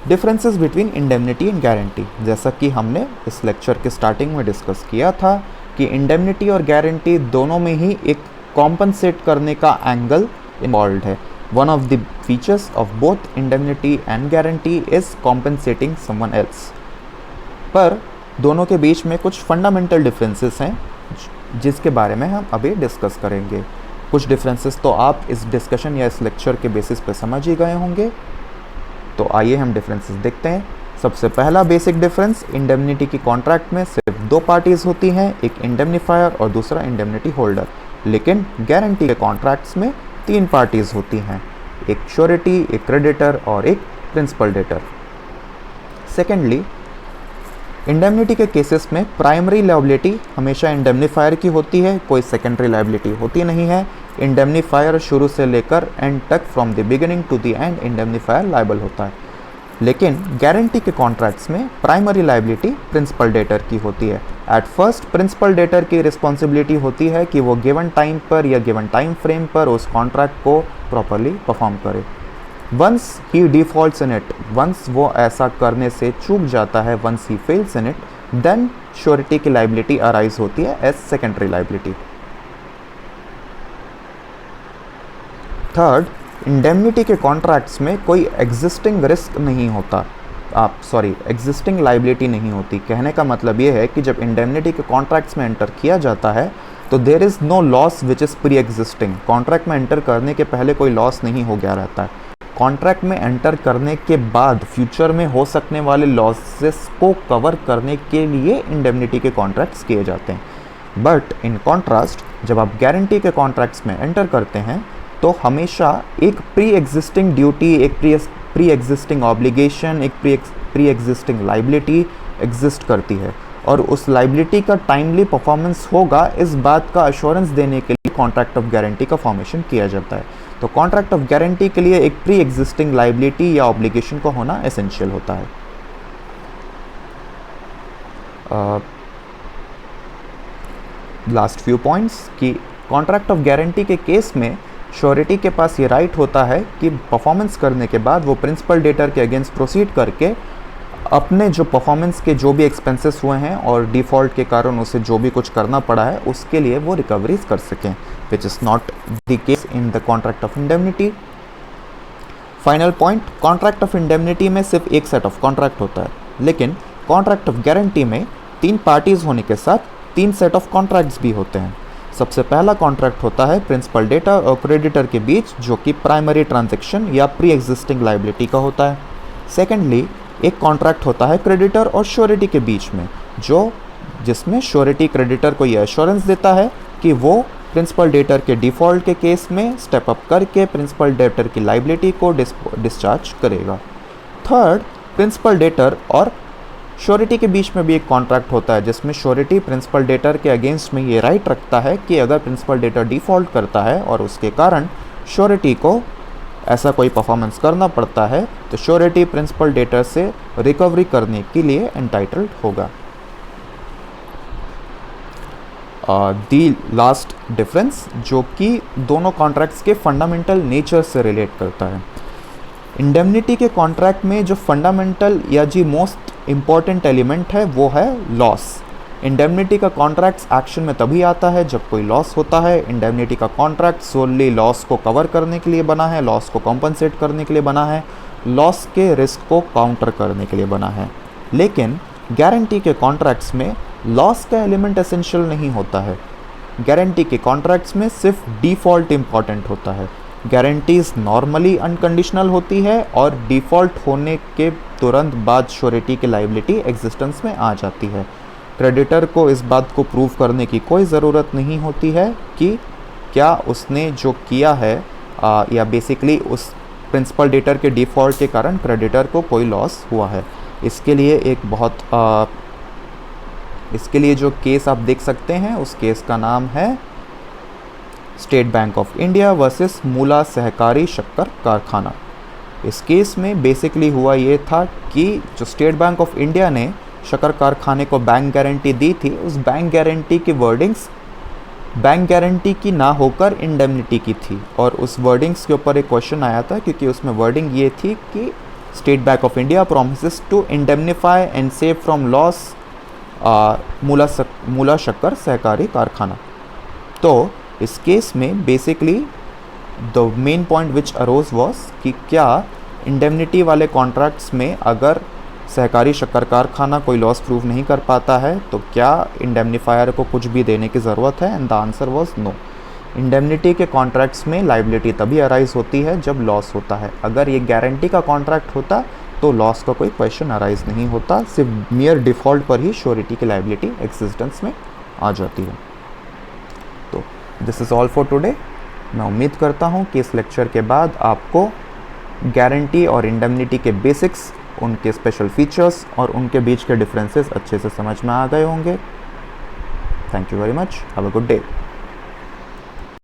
S1: differences between indemnity and guarantee. जैसा कि हमने इस लेक्चर के स्टार्टिंग में डिस्कस किया था कि इंडेमनिटी और गारंटी दोनों में ही एक कॉम्पनसेट करने का एंगल इन्वॉल्व है। One of the features of both indemnity and guarantee is compensating someone else. पर दोनों के बीच में कुछ फंडामेंटल डिफरेंसेस हैं जिसके बारे में हम अभी डिस्कस करेंगे। कुछ डिफरेंसेस तो आप इस डिस्कशन या इस लेक्चर के बेसिस पे समझ ही गए होंगे, तो आइए हम डिफरेंसेस देखते हैं। सबसे पहला बेसिक डिफरेंस, इंडेमनिटी की कॉन्ट्रैक्ट में सिर्फ दो पार्टीज होती हैं, एक इंडेमनीफायर और दूसरा इंडेमनिटी होल्डर। लेकिन गारंटी के कॉन्ट्रैक्ट्स में तीन पार्टीज होती हैं, एक श्योरिटी, एक क्रेडिटर और एक प्रिंसिपल डेटर। सेकेंडली, इंडेमनिटी के केसेस में प्राइमरी लायबिलिटी हमेशा इंडेमनीफायर की होती है, कोई सेकेंडरी लायबिलिटी होती नहीं है। इंडेमनीफायर शुरू से लेकर एंड तक, from the beginning to the end, indemnifier liable होता है। लेकिन गारंटी के कॉन्ट्रैक्ट्स में प्राइमरी लायबिलिटी प्रिंसिपल डेटर की होती है। एट फर्स्ट प्रिंसिपल डेटर की रिस्पॉन्सिबिलिटी होती है कि वो गिवन टाइम पर या गिवन टाइम फ्रेम पर उस कॉन्ट्रैक्ट को प्रॉपरली परफॉर्म करे। Once he defaults in it, once वो ऐसा करने से चूक जाता है, once he fails in it, then surety की लायबिलिटी अराइज होती है as secondary liability. Third, indemnity के कॉन्ट्रैक्ट्स में कोई एग्जिस्टिंग रिस्क नहीं होता। एग्जिस्टिंग लाइबिलिटी नहीं होती। कहने का मतलब ये है कि जब इंडेमनिटी के कॉन्ट्रैक्ट्स में एंटर किया जाता है तो there is no loss which is pre existing. Contract में एंटर करने के पहले कोई लॉस नहीं हो गया रहता है। कॉन्ट्रैक्ट में एंटर करने के बाद फ्यूचर में हो सकने वाले लॉसेस को कवर करने के लिए इंडेमनिटी के कॉन्ट्रैक्ट्स किए जाते हैं। बट इन कॉन्ट्रास्ट जब आप गारंटी के कॉन्ट्रैक्ट्स में एंटर करते हैं तो हमेशा एक प्री एग्जिस्टिंग ड्यूटी, एक प्री एग्जिस्टिंग ऑब्लिगेशन, एक प्री एग्जिस्टिंग लाइबिलिटी एग्जिस्ट करती है और उस लाइबिलिटी का टाइमली परफॉर्मेंस होगा, इस बात का अश्योरेंस देने के लिए कॉन्ट्रैक्ट ऑफ गारंटी का फॉर्मेशन किया जाता है। तो कॉन्ट्रैक्ट ऑफ गारंटी के लिए एक प्री एग्जिस्टिंग लाइबिलिटी या ऑब्लिगेशन का होना एसेंशियल होता है। लास्ट फ्यू पॉइंट्स कि कॉन्ट्रैक्ट ऑफ गारंटी के केस में श्योरिटी के पास ये राइट होता है कि परफॉर्मेंस करने के बाद वो प्रिंसिपल डेटर के अगेंस्ट प्रोसीड करके अपने जो परफॉर्मेंस के जो भी एक्सपेंसेस हुए हैं और डिफ़ॉल्ट के कारण उसे जो भी कुछ करना पड़ा है उसके लिए वो रिकवरीज कर सकें, which is not the case in the contract of indemnity. Final point, contract of indemnity में सिर्फ एक सेट ऑफ कॉन्ट्रैक्ट होता है, लेकिन कॉन्ट्रैक्ट ऑफ गारंटी में 3 पार्टीज होने के साथ 3 सेट ऑफ कॉन्ट्रैक्ट्स भी होते हैं। सबसे पहला कॉन्ट्रैक्ट होता है प्रिंसिपल डेटर और क्रेडिटर के बीच, जो कि प्राइमरी ट्रांजैक्शन या प्री एग्जिस्टिंग लाइबिलिटी का होता है। सेकेंडली, एक कॉन्ट्रैक्ट होता है क्रेडिटर और श्योरिटी के बीच में, जिसमें श्योरिटी क्रेडिटर को यह एश्योरेंस देता है कि वो प्रिंसिपल डेटर के डिफ़ॉल्ट के केस में स्टेप अप करके प्रिंसिपल डेटर की लाइबिलिटी को डिस्चार्ज करेगा। थर्ड, प्रिंसिपल डेटर और श्योरिटी के बीच में भी एक कॉन्ट्रैक्ट होता है, जिसमें श्योरिटी प्रिंसिपल डेटर के अगेंस्ट में ये राइट रखता है कि अगर प्रिंसिपल डेटर डिफ़ॉल्ट करता है और उसके कारण श्योरिटी को ऐसा कोई परफॉर्मेंस करना पड़ता है तो श्योरिटी प्रिंसिपल डेटर से रिकवरी करने के लिए एंटाइटल्ड होगा। दी लास्ट डिफरेंस जो कि दोनों कॉन्ट्रैक्ट्स के फंडामेंटल नेचर से रिलेट करता है। इंडेमनिटी के कॉन्ट्रैक्ट में जो फंडामेंटल या जी मोस्ट इम्पॉर्टेंट एलिमेंट है वो है लॉस। इंडेमनिटी का कॉन्ट्रैक्ट एक्शन में तभी आता है जब कोई लॉस होता है। इंडेमनिटी का कॉन्ट्रैक्ट सोनली लॉस को कवर करने के लिए बना है, लॉस को कॉम्पनसेट करने के लिए बना है, लॉस के रिस्क को काउंटर करने के लिए बना है। लेकिन गारंटी के कॉन्ट्रैक्ट्स में लॉस का एलिमेंट एसेंशियल नहीं होता है। गारंटी के कॉन्ट्रैक्ट्स में सिर्फ डिफ़ॉल्ट इम्पॉर्टेंट होता है। गारंटीज नॉर्मली अनकंडीशनल होती है और डिफ़ॉल्ट होने के तुरंत बाद श्योरिटी की लाइबिलिटी एग्जिस्टेंस में आ जाती है। क्रेडिटर को इस बात को प्रूव करने की कोई ज़रूरत नहीं होती है कि क्या उसने जो किया है या बेसिकली उस प्रिंसिपल डेटर के डिफ़ॉल्ट के कारण क्रेडिटर को कोई लॉस हुआ है। इसके लिए जो केस आप देख सकते हैं उस केस का नाम है State Bank of India versus Mula Sahakari Shakkar कारखाना। इस केस में बेसिकली हुआ ये था कि जो स्टेट बैंक ऑफ इंडिया ने शक्कर कारखाने को बैंक गारंटी दी थी, उस बैंक गारंटी की वर्डिंग्स बैंक गारंटी की ना होकर इंडेमनिटी की थी और उस वर्डिंग्स के ऊपर एक क्वेश्चन आया था क्योंकि उसमें वर्डिंग ये थी कि State Bank of India promises to indemnify and save from loss Mula Shakkar Sahakari Karkhana. तो इस केस में basically the main point which arose was कि क्या इंडेमनिटी वाले कॉन्ट्रैक्ट्स में अगर सहकारी शक्कर कारखाना कोई लॉस प्रूव नहीं कर पाता है तो क्या इंडेमनिफायर को कुछ भी देने की ज़रूरत है, and the answer was no. Indemnity के कॉन्ट्रैक्ट्स में लाइबिलिटी तभी अराइज होती है जब लॉस होता है। अगर ये गारंटी का कॉन्ट्रैक्ट होता तो लॉस का कोई क्वेश्चन अराइज नहीं होता, सिर्फ मियर डिफ़ॉल्ट पर ही श्योरिटी की लाइबिलिटी एग्जिस्टेंस में आ जाती है। तो this is all for today. मैं उम्मीद करता हूँ कि इस लेक्चर के बाद आपको गारंटी और इंडेमनिटी के बेसिक्स, उनके स्पेशल फीचर्स और उनके बीच के डिफरेंसेस अच्छे से समझ में आ गए होंगे। Thank you very much. Have a good day.